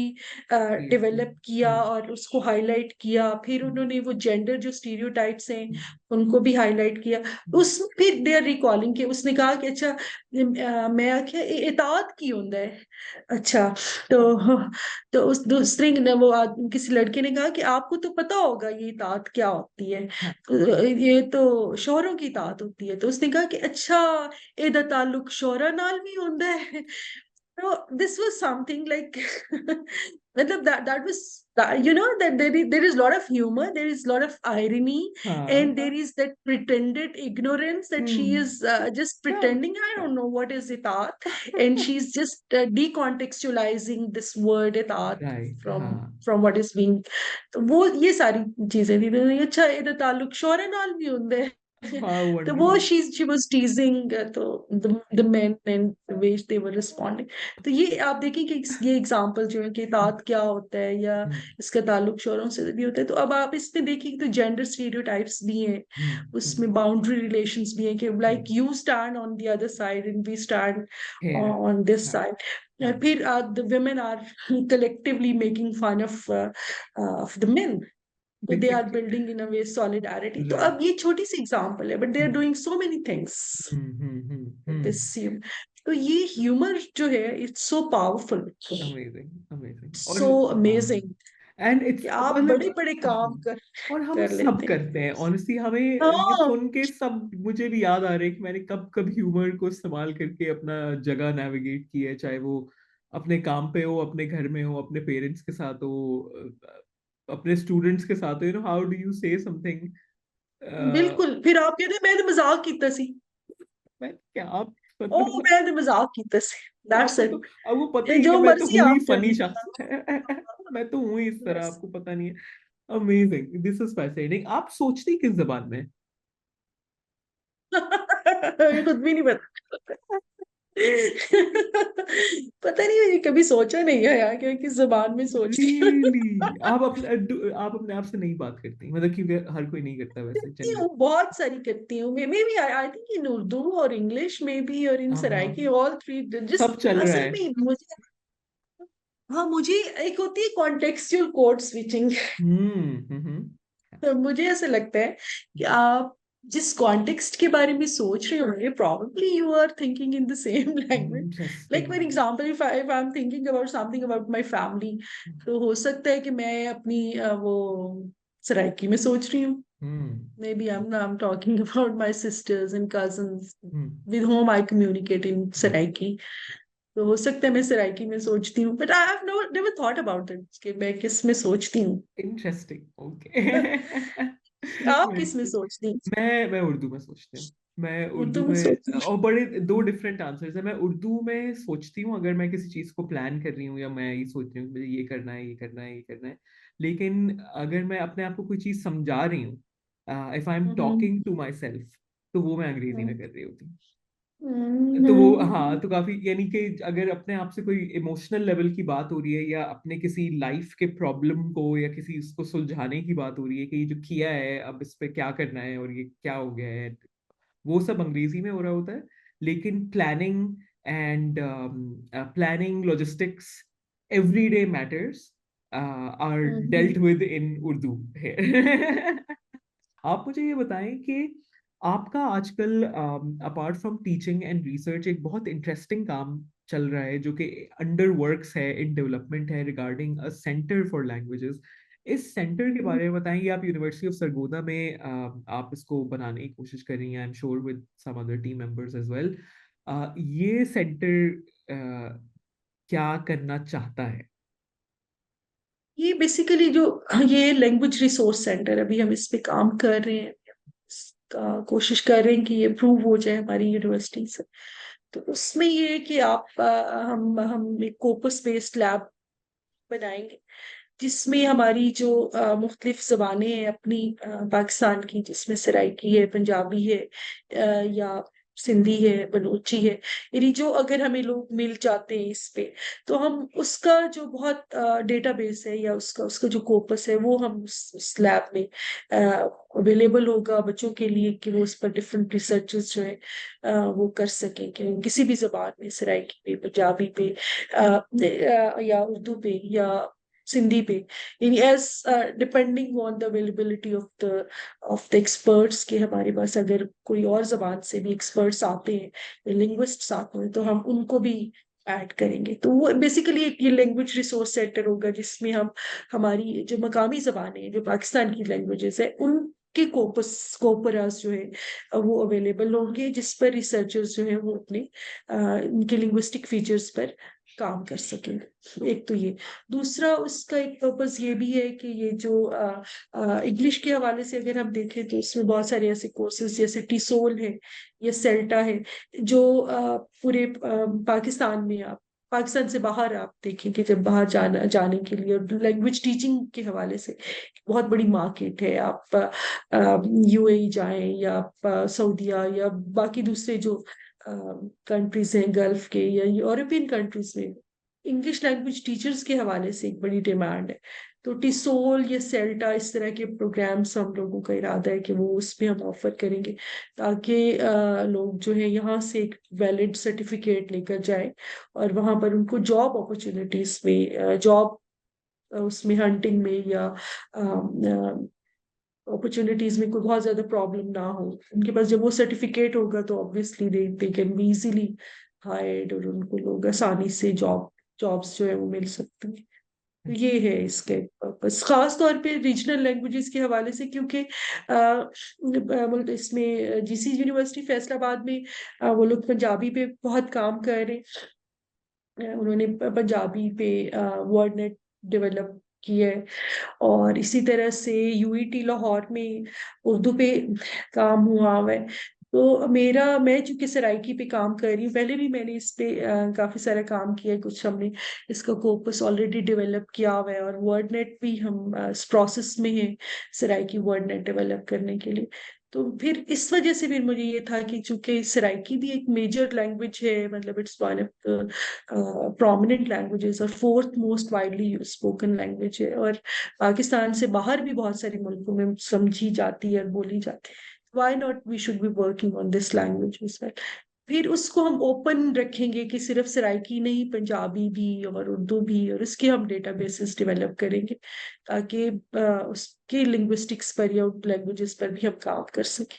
डेवलप किया और उसको हाईलाइट किया। फिर उन्होंने वो जेंडर जो स्टीरियोटाइप्स हैं उनको भी हाईलाइट किया। उस फिर दे आर रिकॉलिंग के उसने कहा कि अच्छा मैं आख्या इताअत की होंदा है। अच्छा, तो उस दूसरे ने वो किसी लड़के ने कहा कि आपको तो पता होगा ये इताअत क्या होती है, तो ये तो शौहरों की इताअत होती है। तो उसने कहा कि अच्छा, एदा ताल्लुक शौहरा नाल भी होंदा है। So this was something like matlab that was that, that there is lot of humor, there is lot of irony, हाँ, and there is that pretended ignorance that she hmm, is just क्या pretending I don't know what is itat, and she's just decontextualizing this word itat right, from हाँ, from what is being। तो वो ये सारी चीजें थी। तो अच्छा ਇਹਦਾ ताल्लुक शौहरे नाल भी ਹੁੰਦਾ है। हाउ तो वो वंडरफुल। she was teasing तो the men and the way they were responding। तो ये आप देखिए कि ये एग्जाम्पल जो है कि इताअत क्या होता है, या इसका ताल्लुक शौहरों से भी होता है। तो अब आप इसमें देखिए कि तो जेंडर स्टीरियोटाइप्स भी हैं, उसमें बाउंड्री रिलेशंस भी हैं कि like you stand on the other side and we stand here, on this हाँ, साइड। हाँ, और फिर the women are collectively making fun of the men। तो they are exactly, building in a way solidarity. तो राइट, अब ये छोटी सी एग्जांपल है, but they are doing so many things with hmm, this. तो ये ह्यूमर जो है it's so powerful, amazing, amazing. और सो अमेजिंग एंड कि इट्स आप मतलब, बड़े बड़े काम हाँ, कर और हम कर सब लेते हैं। करते हैं ऑनेस्टली। हमें ये हाँ, सुन के सब मुझे भी याद आ रहा है कि मैंने कब कब ह्यूमर को इस्तेमाल करके अपना जगह नेविगेट की है, चाहे वो अपने काम पे हो, अपने घर में हो, अपने पेरेंट्स के साथ हो, अपने स्टूडेंट्स के साथ हो, हाउ डू यू से समथिंग। बिल्कुल। फिर आप कहते हैं मैं तो मजाक कीता सी। मैं क्या, आप ओ मतलब मैं तो मजाक कीता सी। दैट्स आपको तो, इट। आपको पता ही है जो मैं तो मर्जी हूँ ही आप फनी करिए। शख्स। मैं तो हूँ ही इस तरह, बस। आपको पता नहीं है। Amazing, this is fascinating. आप सोचती किस जबान में? ये खुद भी नहीं पता। पता नहीं, मैंने कभी सोचा नहीं है यार कि किस जबान में सोचती हूँ। रियली? आप अपने आप से नहीं बात करती मतलब? क्योंकि हर कोई नहीं करता वैसे करती जनरल। हूँ, बहुत सारी करती हूँ। Maybe I think in Urdu और इंग्लिश में भी, और इन हाँ हाँ, सराइकी, ऑल थ्री। जिस सब चल रहा असल है। में मुझे, हाँ मुझे एक होती है कॉन्टेक्सचुअल कोड स्विचिंग। हम्म। तो मुझे ऐसा लगता है कि आप जिस कॉन्टेक्स्ट के बारे में सोच रहे होंगे, probably you are thinking in the same language. Like interesting. for example, if I'm thinking about something about my family, तो हो सकता है कि मैं अपनी वो सराइकी में सोच रही हूँ। हम्म Maybe I'm talking about my sisters and cousins hmm. with whom I communicate in Saraiki. तो हो सकता है मैं सराइकी में सोचती हूँ, but I have never thought about it कि मैं किस में सोचती हूँ। Interesting, okay. आप किस में सोचती हैं? मैं उर्दू में सोचती हूँ। मैं उर्दू उर्दू में में, सोचती और बड़े दो डिफरेंट आंसर्स है। मैं उर्दू में सोचती हूँ अगर मैं किसी चीज को प्लान कर रही हूँ, या मैं ये सोच रही हूँ मुझे ये करना है, ये करना है, ये करना है। लेकिन अगर मैं अपने आप को कोई चीज समझा रही हूँ, इफ आई एम हूँ। टॉकिंग टू माई सेल्फ, तो वो मैं अंग्रेजी में कर रही होती हूँ। तो वो, हाँ, हम्म। तो काफी, यानी कि अगर अपने आप से कोई इमोशनल लेवल की बात हो रही है, या अपने किसी लाइफ के प्रॉब्लम को या किसी उसको सुलझाने की बात हो रही है कि ये जो किया है अब इस पे क्या करना है और ये क्या हो गया है, वो सब अंग्रेजी में हो रहा होता है। लेकिन planning, logistics, everyday matters are dealt hmm. With in Urdu है। आप मुझे ये बताएं कि आपका आजकल, apart from teaching and research, एक बहुत इंटरेस्टिंग काम चल रहा है जो कि अंडर वर्क्स है, इन डेवलपमेंट है, regarding a centre for languages. इस सेंटर के बारे में बताएंगे? आप यूनिवर्सिटी ऑफ सरगोदा में आप इसको बनाने की कोशिश कर रही हैं, I am sure with some other team members as well. ये सेंटर क्या करना चाहता है? ये बेसिकली जो, ये लैंग्वेज रिसोर्स सेंटर, अभी हम इस पे काम कर रहे हैं। इसका कोशिश कर रहे हैं कि ये अप्रूव हो जाए हमारी यूनिवर्सिटी से। तो उसमें ये है कि हम एक कोपस बेस्ड लैब बनाएंगे, जिसमें हमारी जो मुख्तलिफ जबानें हैं अपनी, पाकिस्तान की, जिसमें सराइकी है, पंजाबी है, या सिंधी है, बलूची है, यानी जो अगर हमें लोग मिल जाते हैं इस पे, तो हम उसका जो बहुत डेटाबेस है, या उसका उसका जो कोपस है, वो हम उस लैब में अवेलेबल होगा बच्चों के लिए, कि वो उस पर डिफरेंट रिसर्चेस जो है वो कर सकें, कि वो किसी भी जबान में, सराइकी पे, पंजाबी पे, या उर्दू पे, या सिंधी पे, यानी as depending on the availability of the experts, के हमारे पास अगर कोई और जबान से भी एक्सपर्ट्स आते हैं, लिंग्विस्ट्स आते हैं, तो हम उनको भी ऐड करेंगे। तो वो बेसिकली एक ये लैंग्वेज रिसोर्स सेंटर होगा, जिसमें हम हमारी जो मकामी जबानें हैं, जो पाकिस्तान की लैंग्वेजेस है, उनके कोपरास जो है वो अवेलेबल होंगे, जिस पर रिसर्चर्स जो है वो अपने इनके लिंग्विस्टिक फीचर्स पर काम कर सकेंगे। एक तो ये, दूसरा उसका एक पर्पस ये भी है कि ये जो इंग्लिश के हवाले से अगर हम देखें, तो इसमें बहुत सारे ऐसे कोर्सेज जैसे टीसोल है या सेल्टा है, जो पूरे पाकिस्तान में, आप पाकिस्तान से बाहर आप देखेंगे, जब बाहर जाने के लिए, और लैंग्वेज टीचिंग के हवाले से बहुत बड़ी मार्केट है। आप यूएई जाएं, या आप सऊदीया, या बाकी दूसरे जो कंट्रीज हैं गल्फ के या यूरोपियन कंट्रीज में, इंग्लिश लैंग्वेज टीचर्स के हवाले से एक बड़ी डिमांड है। तो टिसोल या सेल्टा, इस तरह के प्रोग्राम्स हम लोगों का इरादा है कि वो उसमें हम ऑफर करेंगे, ताकि लोग जो है यहाँ से एक वैलिड सर्टिफिकेट लेकर जाए, और वहाँ पर उनको जॉब अपॉर्चुनिटीज में, जॉब उसमें हंटिंग में, या अपॉर्चुनिटीज में कोई बहुत ज्यादा प्रॉब्लम ना हो। उनके पास जब वो सर्टिफिकेट होगा, तो obviously they can be easily hired, और उनको लोग आसानी से जॉब्स जो है वो मिल सकती हैं। तो ये है इसके पर्पस, खास तौर पे रीजनल लैंग्वेजेस के हवाले से, क्योंकि इसमें जीसी यूनिवर्सिटी फैसलाबाद में वो लोग पंजाबी पे बहुत काम कर रहे हैं। उन्होंने पंजाबी पे वर्ड नेट डेवलप किया है, और इसी तरह से यूईटी लाहौर में उर्दू पे काम हुआ हुआ है। तो मैं चूंकि सराइकी पे काम कर रही हूँ, पहले भी मैंने इस पे काफी सारा काम किया है, कुछ हमने इसका कोपस ऑलरेडी डेवलप किया हुआ है, और वर्डनेट भी हम इस प्रोसेस में है सराइकी वर्डनेट डेवलप करने के लिए। तो फिर इस वजह से फिर मुझे ये था कि चूंकि सराइकी भी एक मेजर लैंग्वेज है, मतलब it's one of the prominent languages और fourth most widely use spoken language है, और पाकिस्तान से बाहर भी बहुत सारे मुल्कों में समझी जाती है और बोली जाती है। Why not we should be working on this language as well. फिर उसको हम ओपन रखेंगे कि सिर्फ सराइकी नहीं, पंजाबी भी और उर्दू भी, और इसके हम डेटाबेसेस डेवलप करेंगे ताकि उसके लिंग्विस्टिक्स पर या लैंग्वेजेस पर भी हम काम कर सकें।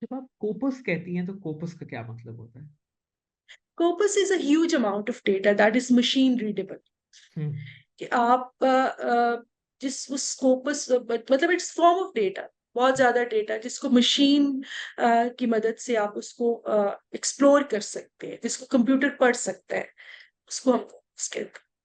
जब आप कोपस कहती हैं तो कोपस का क्या मतलब होता है? Corpus is a huge amount of data that is machine readable. हम्म। कि आप जिस उस स्कोपस मतलब इट्स फॉर्म ऑफ डेटा, बहुत ज्यादा डेटा जिसको मशीन की मदद से आप उसको एक्सप्लोर कर सकते हैं, जिसको कंप्यूटर पढ़ सकता है, उसको हम उसके।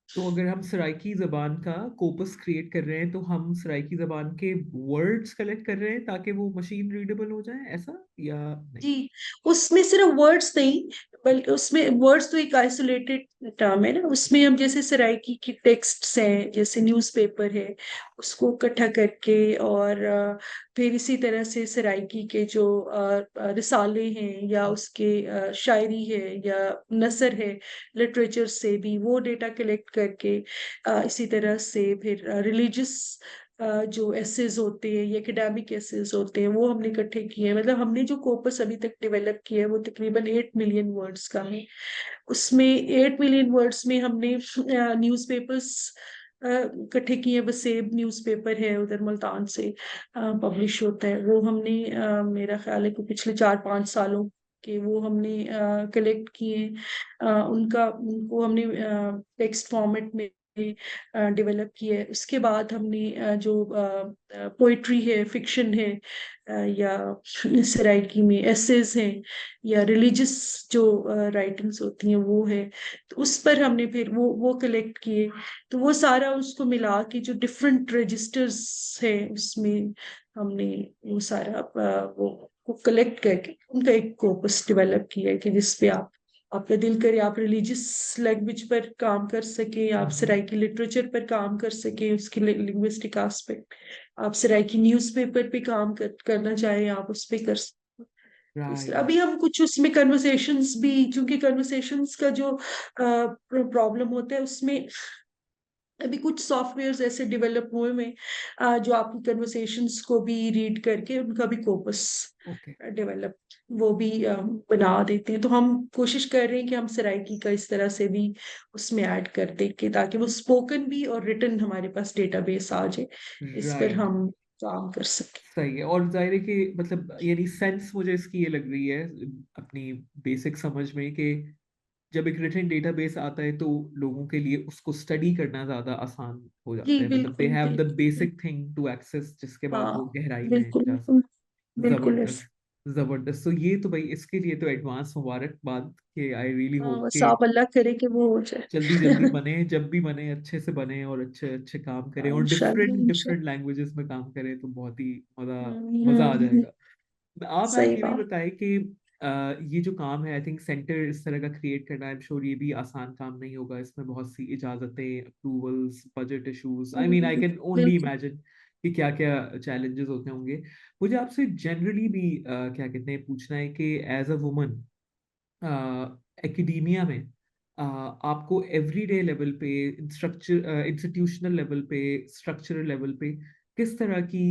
तो अगर हम सराइकी जबान का कोपस क्रिएट कर रहे हैं तो हम सराइकी जबान के वर्ड्स कलेक्ट कर रहे हैं ताकि वो मशीन रीडेबल हो जाए, ऐसा या नहीं? जी, उसमें सिर्फ वर्ड्स नहीं, बल्कि उसमें वर्ड्स तो एक आइसोलेटेड टर्म है ना, उसमें हम जैसे सराइकी की टेक्स्ट्स हैं, जैसे न्यूज़पेपर है, उसको इकट्ठा करके, और फिर इसी तरह से सराइकी के जो रिसाले हैं या उसके शायरी है या नसर है, लिटरेचर से भी वो डेटा कलेक्ट करके, इसी तरह से फिर रिलीजियस जो एसेज होते हैं या एकेडमिक एसेज होते हैं वो हमने इकट्ठे किए हैं। मतलब हमने जो कॉपस अभी तक डेवलप किया है वो तकरीबन 8 मिलियन वर्ड्स का है। उसमें 8 मिलियन वर्ड्स में हमने न्यूज़पेपर्स इकट्ठे किए हैं। वसेब न्यूज़पेपर है उधर मुल्तान से पब्लिश होता है, वो हमने मेरा ख्याल है कि पिछले 4-5 सालों के वो हमने कलेक्ट किए। उनको हमने टेक्स्ट फॉर्मेट में डेवलप किया है। उसके बाद हमने जो पोइट्री है, फिक्शन है, या सराइकी में एसेज हैं, या रिलीजियस जो राइटिंग्स होती हैं वो है, तो उस पर हमने फिर वो कलेक्ट किए। तो वो सारा उसको मिला के जो डिफरेंट रजिस्टर्स है उसमें हमने वो सारा वो कलेक्ट करके उनका एक कॉपस डेवलप किया है कि जिसपे आपका दिल करे आप रिलीजियस लैंग्वेज पर काम कर सके, आप सराइकी लिटरेचर पर काम कर सके, उसकी लिंग्विस्टिक एस्पेक्ट, आप सराइकी न्यूज़पेपर पे काम करना चाहे आप उस पे कर सकते हो। तो राइट। अभी हम कुछ उसमें कन्वर्सेशंस भी, क्योंकि कन्वर्सेशंस का जो प्रॉब्लम होता है उसमें अभी कुछ सॉफ्टवेयर्स ऐसे डेवलप हुए में जो आपकी कन्वर्सेशंस को भी रीड करके उनका भी कोपस ओके। डेवलप वो भी बना देते हैं। तो हम कोशिश कर रहे हैं कि हम सराइकी का इस तरह से भी उसमें ऐड कर दें कि ताकि वो स्पोकन भी और रिटन हमारे पास डेटाबेस आ जाए, इस पर राइट। हम काम कर सकें। सही है। और जाहिर है कि मतलब यानी सेंस मुझे इसकी ये लग रही है अपनी बेसिक समझ में कि जब एक रिटन डेटाबेस आता है तो लोगों के लिए उसको स्टडी करना ज़्यादा आसान हो जी जाता है, मतलब दे बिल्कुल हैव द बिल्कुल। बेसिक थिंग टू एक्सेस जिसके बाद वो हाँ गहराई में बिल्कुल जा बिल्कुल। सकते। बिल्कुल जबरदस्त। ऐसे। जबरदस्त। तो ये तो भाई इसके लिए तो एडवांस मुबारकबाद कि आई रियली हाँ, होप बस कि आप अल्लाह करे कि वो हो जाए। जल्दी जल्दी बने, जब भी बने अच्छे से बने और अच्छे अच्छे काम करें हाँ, और इंशाल्लाह डिफरेंट डिफरेंट इंशाल्लाह। लैंग्वेजेस में काम करें तो बहुत ही मजा मजा आ हम्म। जाएगा। आप सही ये भी बात। बताएं कि ये जो काम है, आई थिंक सेंटर इस तरह का क्रिएट करना, आई एम श्योर ये भी आसान काम नहीं होगा, इसमें बहुत सी इजाजतें, approvals, budget issues, I mean I can only बिल्कुल। इमेजिन कि क्या क्या चैलेंजेस होते होंगे। मुझे आपसे जनरली भी क्या कहते हैं पूछना है कि एज अ वुमन एकेडमिया में आपको एवरीडे लेवल पे, स्ट्रक्चर इंस्टीट्यूशनल लेवल पे, स्ट्रक्चरल लेवल पे किस तरह की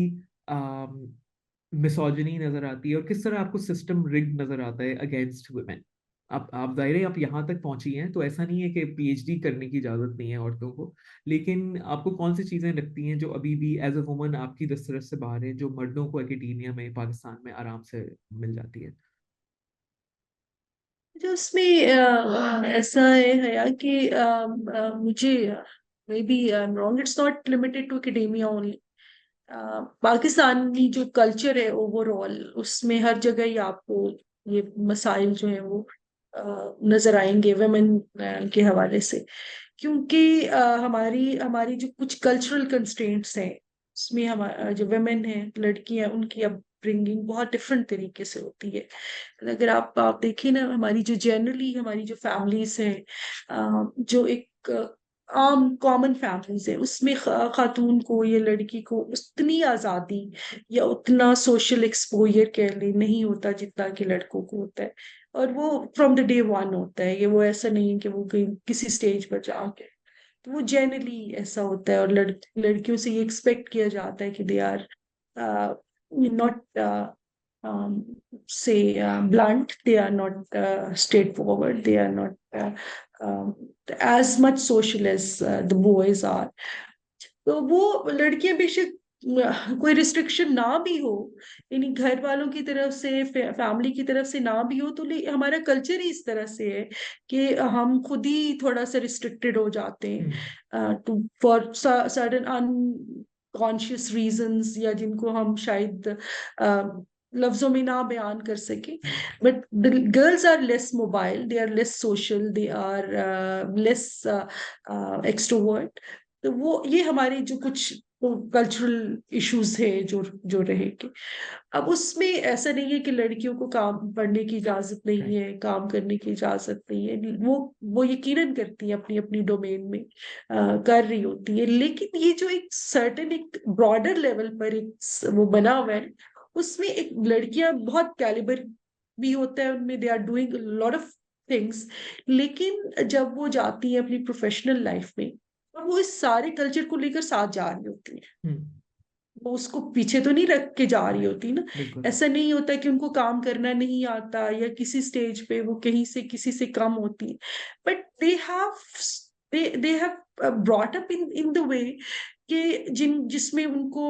मिसोजिनी नजर आती है और किस तरह आपको सिस्टम रिग्ड नजर आता है अगेंस्ट वुमेन? आप जाहिर है आप यहाँ तक पहुंची हैं तो ऐसा नहीं है कि पीएचडी करने की इजाजत नहीं है औरतों को, लेकिन आपको कौन सी चीजें लगती हैं जो अभी भी एज अ वुमन आपकी दस्तरस से बाहर है, जो मर्दों को एकेडमिया में पाकिस्तान में आराम से मिल जाती है? जो उसमें ऐसा है हया कि मुझे maybe I am wrong, it's not limited to academia only. Pakistani जो कल्चर है ओवरऑल उसमें हर जगह ही आपको ये मसाइल जो है वो नजर आएंगे वुमेन के हवाले से। क्योंकि हमारी हमारी जो कुछ कल्चरल कंस्ट्रेंट्स हैं उसमें हमारा जो वुमेन है, लड़कियां, उनकी अब अपब्रिंगिंग बहुत डिफरेंट तरीके से होती है। अगर आप देखिए ना, हमारी जो जनरली हमारी जो फैमिलीज हैं, जो एक आम कॉमन फैमिलीज है, उसमें खातून को या लड़की को उतनी आजादी या उतना सोशल एक्सपोजर कह ले नहीं होता जितना कि लड़कों को होता है। और वो फ्रॉम द डे वन होता है, ये वो ऐसा नहीं है कि वो कहीं किसी स्टेज पर जाके। तो वो जनरली ऐसा होता है, और लड़कियों से ये एक्सपेक्ट किया जाता है कि they are not say blunt, they are not straightforward, they are not as much social as the boys are. तो वो लड़कियां बेशक कोई रिस्ट्रिक्शन ना भी हो, यानी घर वालों की तरफ से, फैमिली की तरफ से ना भी हो, तो हमारा कल्चर ही इस तरह से है कि हम खुद ही थोड़ा सा रिस्ट्रिक्टेड हो जाते हैं to for certain unconscious reasons, या जिनको हम शायद लफ्जों में ना बयान कर सके। But the girls are less mobile, they are less social, they are less extrovert. तो वो ये हमारे जो कुछ कल्चरल इश्यूज है जो जो रहेंगे। अब उसमें ऐसा नहीं है कि लड़कियों को काम पढ़ने की इजाजत नहीं है, काम करने की इजाजत नहीं है, वो यकीनन करती है अपनी अपनी डोमेन में, कर रही होती है। लेकिन ये जो एक सर्टेन एक ब्रॉडर लेवल पर एक वो बना हुआ है, उसमें एक लड़कियां बहुत कैलिबर भी होता है उनमें, they are doing lot of things. लेकिन जब वो जाती है अपनी प्रोफेशनल लाइफ में, और वो इस सारे कल्चर को लेकर साथ जा रही होती है, वो उसको पीछे तो नहीं रख के जा रही होती ना। बिल्कुल। ऐसा नहीं होता कि उनको काम करना नहीं आता, या किसी स्टेज पे वो कहीं से किसी से कम होती है। But they have brought up in the वे कि जिसमें उनको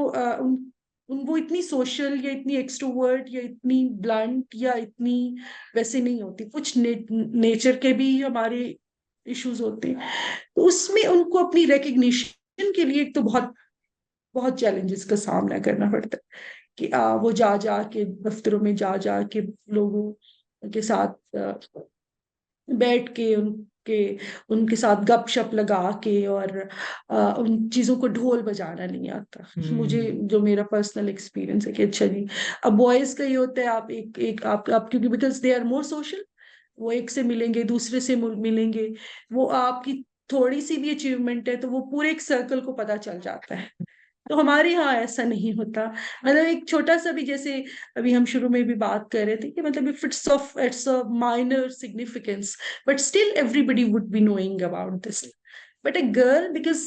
वो इतनी सोशल या इतनी एक्सट्रोवर्ट या इतनी ब्लंट या इतनी वैसे नहीं होती। कुछ नेचर के भी हमारे इश्यूज होते हैं, तो उसमें उनको अपनी रिकग्निशन के लिए एक तो बहुत बहुत चैलेंजेस का सामना करना पड़ता है कि वो जा जा के दफ्तरों में जा जा के लोगों के साथ बैठ के उनके साथ गपशप लगा के, और उन चीजों को ढोल बजाना नहीं आता मुझे। जो मेरा पर्सनल एक्सपीरियंस है कि अच्छा जी, अब बॉयज का ये होता है, आप एक एक आप क्योंकि because they are more social, वो एक से मिलेंगे, दूसरे से मिलेंगे, वो आपकी थोड़ी सी भी अचीवमेंट है तो वो पूरे एक सर्कल को पता चल जाता है। तो हमारे यहाँ ऐसा नहीं होता। मतलब एक छोटा सा भी, जैसे अभी हम शुरू में भी बात कर रहे थे कि मतलब it's a minor significance, but still everybody would be knowing about this. But a girl, because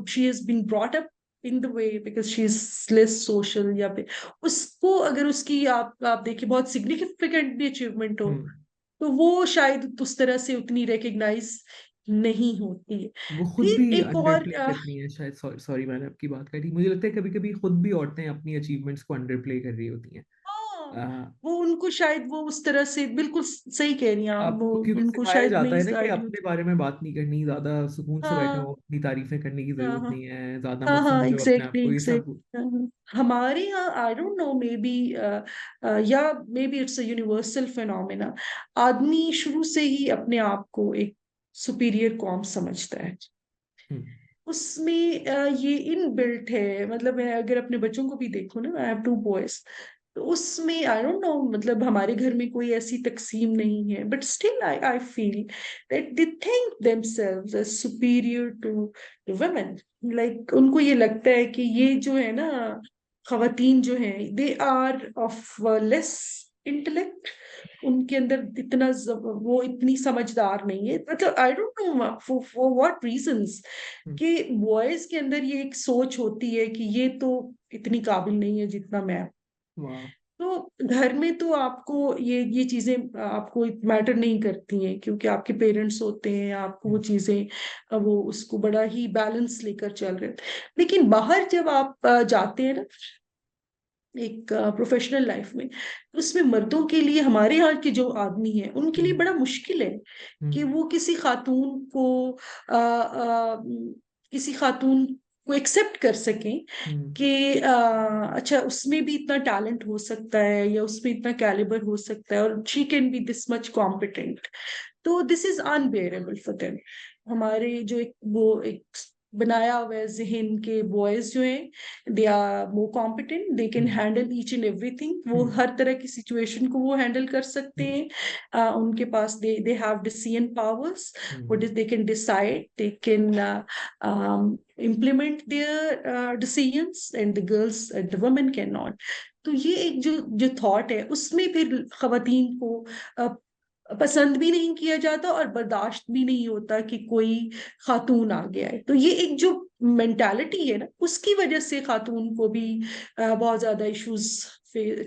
she has been brought up in the way, because she is less social, या फिर उसको अगर उसकी आप देखिए बहुत सिग्निफिकेंट भी अचीवमेंट हो, तो वो शायद उस तरह से उतनी रिकग्नाइज नहीं होती है। वो खुद भी फिर एक अंडर और प्ले करती हैं शायद। सॉरी मैंने आपकी बात करी, मुझे लगता है कभी कभी खुद भी औरतें अपनी अचीवमेंट्स को अंडर प्ले कर रही होती हैं। हाँ, आ, वो उनको शायद वो उस तरह से बिल्कुल सही कह रही हैं आप, वो आपको क्योंकि उनको सिखाया शायद जाता नहीं है ना कि आइडिया। अपने बारे में बात नहीं करनी, ज्यादा सुकून से बैठे हो, हाँ अपनी तारीफें करने की हाँ जरूरत हाँ नहीं है, ज्यादा हाँ मत हाँ, समझो अपने आप एग्जैक्टली को, ये सब। एग्जैक्टली। हमारे यहाँ I don't know, maybe या maybe it's a universal phenomena, आदमी शुरू से ही अपने आप को एक सुपीरियर कॉम समझता है। हम्म। उसमें ये इन बिल्ट है। मतलब मैं अगर अपने बच्चों को भी देखूं ना, आई हैव टू बॉयज, तो उसमें आई डोंट नो, मतलब हमारे घर में कोई ऐसी तकसीम नहीं है, but still I I feel that they think themselves as superior to women. Like उनको ये लगता है कि ये जो है ना, खवातीन जो है, they are of less intellect, उनके अंदर इतना वो इतनी समझदार नहीं है। मतलब I don't know for what reasons, hmm. कि बॉयज के अंदर ये एक सोच होती है कि ये तो इतनी काबिल नहीं है जितना मैं। वाह। तो घर में तो आपको ये चीजें आपको मैटर नहीं करती हैं, क्योंकि आपके पेरेंट्स होते हैं, आपको वो हम्म। चीजें वो उसको बड़ा ही बैलेंस लेकर चल रहे हैं। लेकिन बाहर जब आप जाते हैं ना एक प्रोफेशनल लाइफ में, तो उसमें मर्दों के लिए, हमारे यहाँ के जो आदमी है उनके लिए हम्म। बड़ा मुश्किल है कि हम्म। वो किसी खातून को किसी खातून को एक्सेप्ट कर सकें हम्म। कि अच्छा उसमें भी इतना टैलेंट हो सकता है, या उसमें इतना कैलिबर हो सकता है, और she can be this much competent. तो this is unbearable for them. हमारे जो एक वो एक बनाया हुआ है जहन के बॉयज जो हैं they are more competent, they can handle each and everything, वो हर तरह की सिचुएशन को वो हैंडल कर सकते हैं। उनके पास they have decision powers, what is they can decide, they can implement their decisions, and the girls and the women cannot. तो ये एक जो जो थॉट है उसमें फिर खवातीन को पसंद भी नहीं किया जाता और बर्दाश्त भी नहीं होता कि कोई खातून आ गया है। तो ये एक जो मेंटालिटी है ना, उसकी वजह से खातून को भी बहुत ज्यादा इश्यूज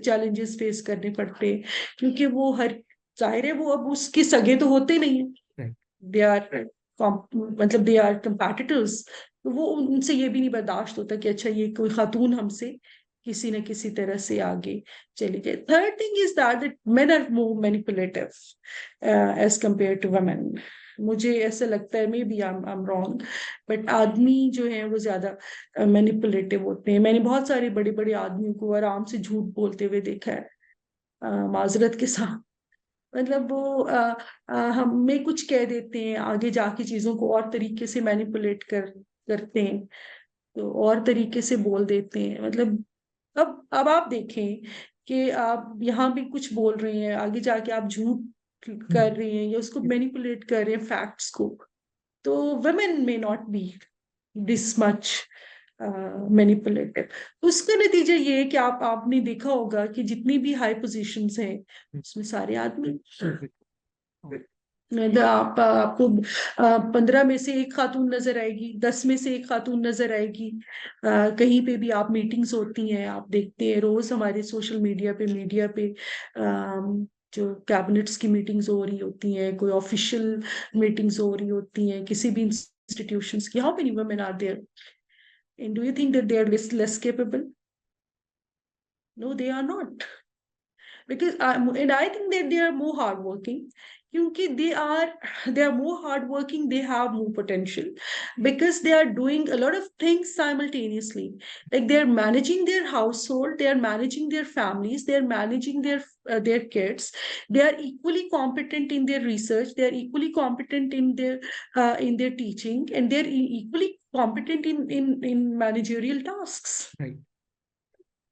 चैलेंजेस फेस करने पड़ते हैं, क्योंकि वो हर जाहिर है वो अब उसके सगे तो होते नहीं है, Right. दे आर मतलब दे आर कंपेटिटर्स। तो वो उनसे ये भी नहीं बर्दाश्त होता कि अच्छा ये कोई खातून हमसे किसी न किसी तरह से आगे चली जाए। Third thing is that men are more manipulative as compare to women. मुझे ऐसा लगता है, maybe I am wrong, but आदमी जो है वो ज्यादा मैनिपुलेटिव होते हैं। मैंने बहुत सारे बड़े बड़े आदमियों को आराम से झूठ बोलते हुए देखा है, माजरत के साथ। मतलब वो हमें कुछ कह देते हैं, आगे जाके चीजों को और तरीके से मैनिपुलेट करते हैं, तो और तरीके से बोल देते हैं। मतलब अब आप देखें कि आप यहाँ भी कुछ बोल रहे हैं, आगे जाके आप झूठ कर रहे हैं या उसको मैनिपुलेट कर रहे हैं फैक्ट्स को, तो वुमेन में not be this much manipulative. उसका नतीजा ये है कि आपने देखा होगा कि जितनी भी हाई पोजीशंस हैं उसमें सारे आदमी। आपको 15 में से एक खातून नजर आएगी, 10 में से एक खातून नजर आएगी। कहीं पे भी आप मीटिंग्स होती हैं, आप देखते हैं रोज हमारे सोशल मीडिया पे जो कैबिनेट्स की मीटिंग्स हो रही होती हैं, कोई ऑफिशियल मीटिंग्स हो रही होती हैं किसी भी इंस्टीट्यूशंस की, how many women are there, and do you think that they are less capable? No, they are not. Because and I think that they are more hardworking, क्योंकि they are more hardworking, they have more potential, because they are doing a lot of things simultaneously. Like they are managing their household, they are managing their families, they are managing their kids. They are equally competent in their research, they are equally competent in their teaching, and they are equally competent in managerial tasks. Right.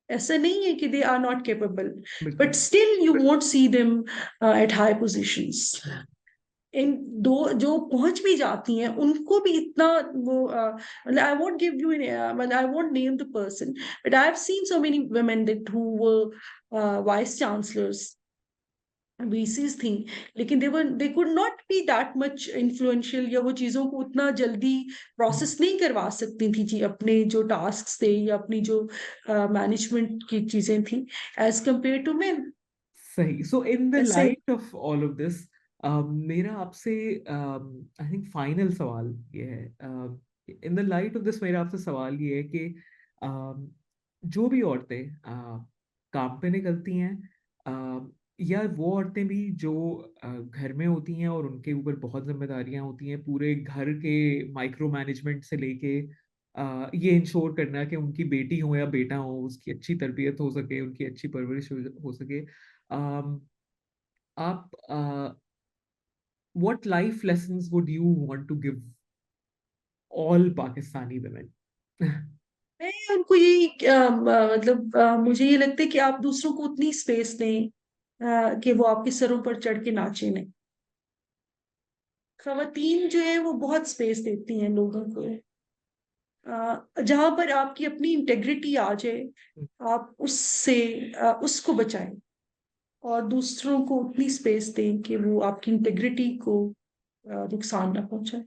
ऐसा नहीं है कि they are not capable, but बिल्कुल। Still you won't see them at high positions. इन दो जो पहुंच भी जाती हैं उनको भी इतना वो मतलब आई वोंट गिव यू मतलब I won't name the person, but I have seen so many women that who were vice chancellors, VCs थी, लेकिन they could not be that much influential, या वो चीजों को उतना जल्दी प्रोसेस नहीं करवा सकती थी जी, अपने जो टास्क थे या अपनी जो मैनेजमेंट की चीजें थी, एज कंपेयर टू मैन। सही। सो इन द ऐसे light of all of this, मेरा आपसे आई थिंक फाइनल सवाल ये है, in the light of this मेरा आपसे सवाल ये है कि जो भी औरतें काम पे निकलती हैं, या वो औरतें भी जो घर में होती हैं और उनके ऊपर बहुत जिम्मेदारियां होती हैं, पूरे घर के माइक्रो मैनेजमेंट से लेके ये इंश्योर करना कि उनकी बेटी हो या बेटा हो उसकी अच्छी तरबियत हो सके, उनकी अच्छी परवरिश हो सके। um, आप what life lessons would you want to give all Pakistani women? मैं उनको यही मतलब मुझे ये लगता है कि आप दूसरों को उतनी स्पेस दें कि वो आपके सरों पर चढ़ के नाचे नहीं। खवातीन जो है वो बहुत स्पेस देती हैं लोगों को, जहां पर आपकी अपनी इंटेग्रिटी आ जाए आप उससे उसको बचाएं, और दूसरों को उतनी स्पेस दें कि वो आपकी इंटेग्रिटी को नुकसान ना पहुंचाए।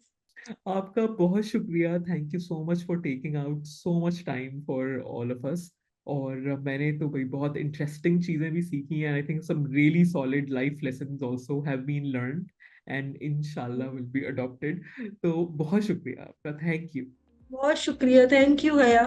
आपका बहुत शुक्रिया, thank you so much for taking out so much time for all of us. और मैंने तो भाई बहुत इंटरेस्टिंग चीज़ें भी सीखी हैं, I think some really solid life lessons also have been learned and इंशाल्लाह विल बी अडॉप्टेड। तो बहुत शुक्रिया आपका, थैंक यू। बहुत शुक्रिया, थैंक यू हया।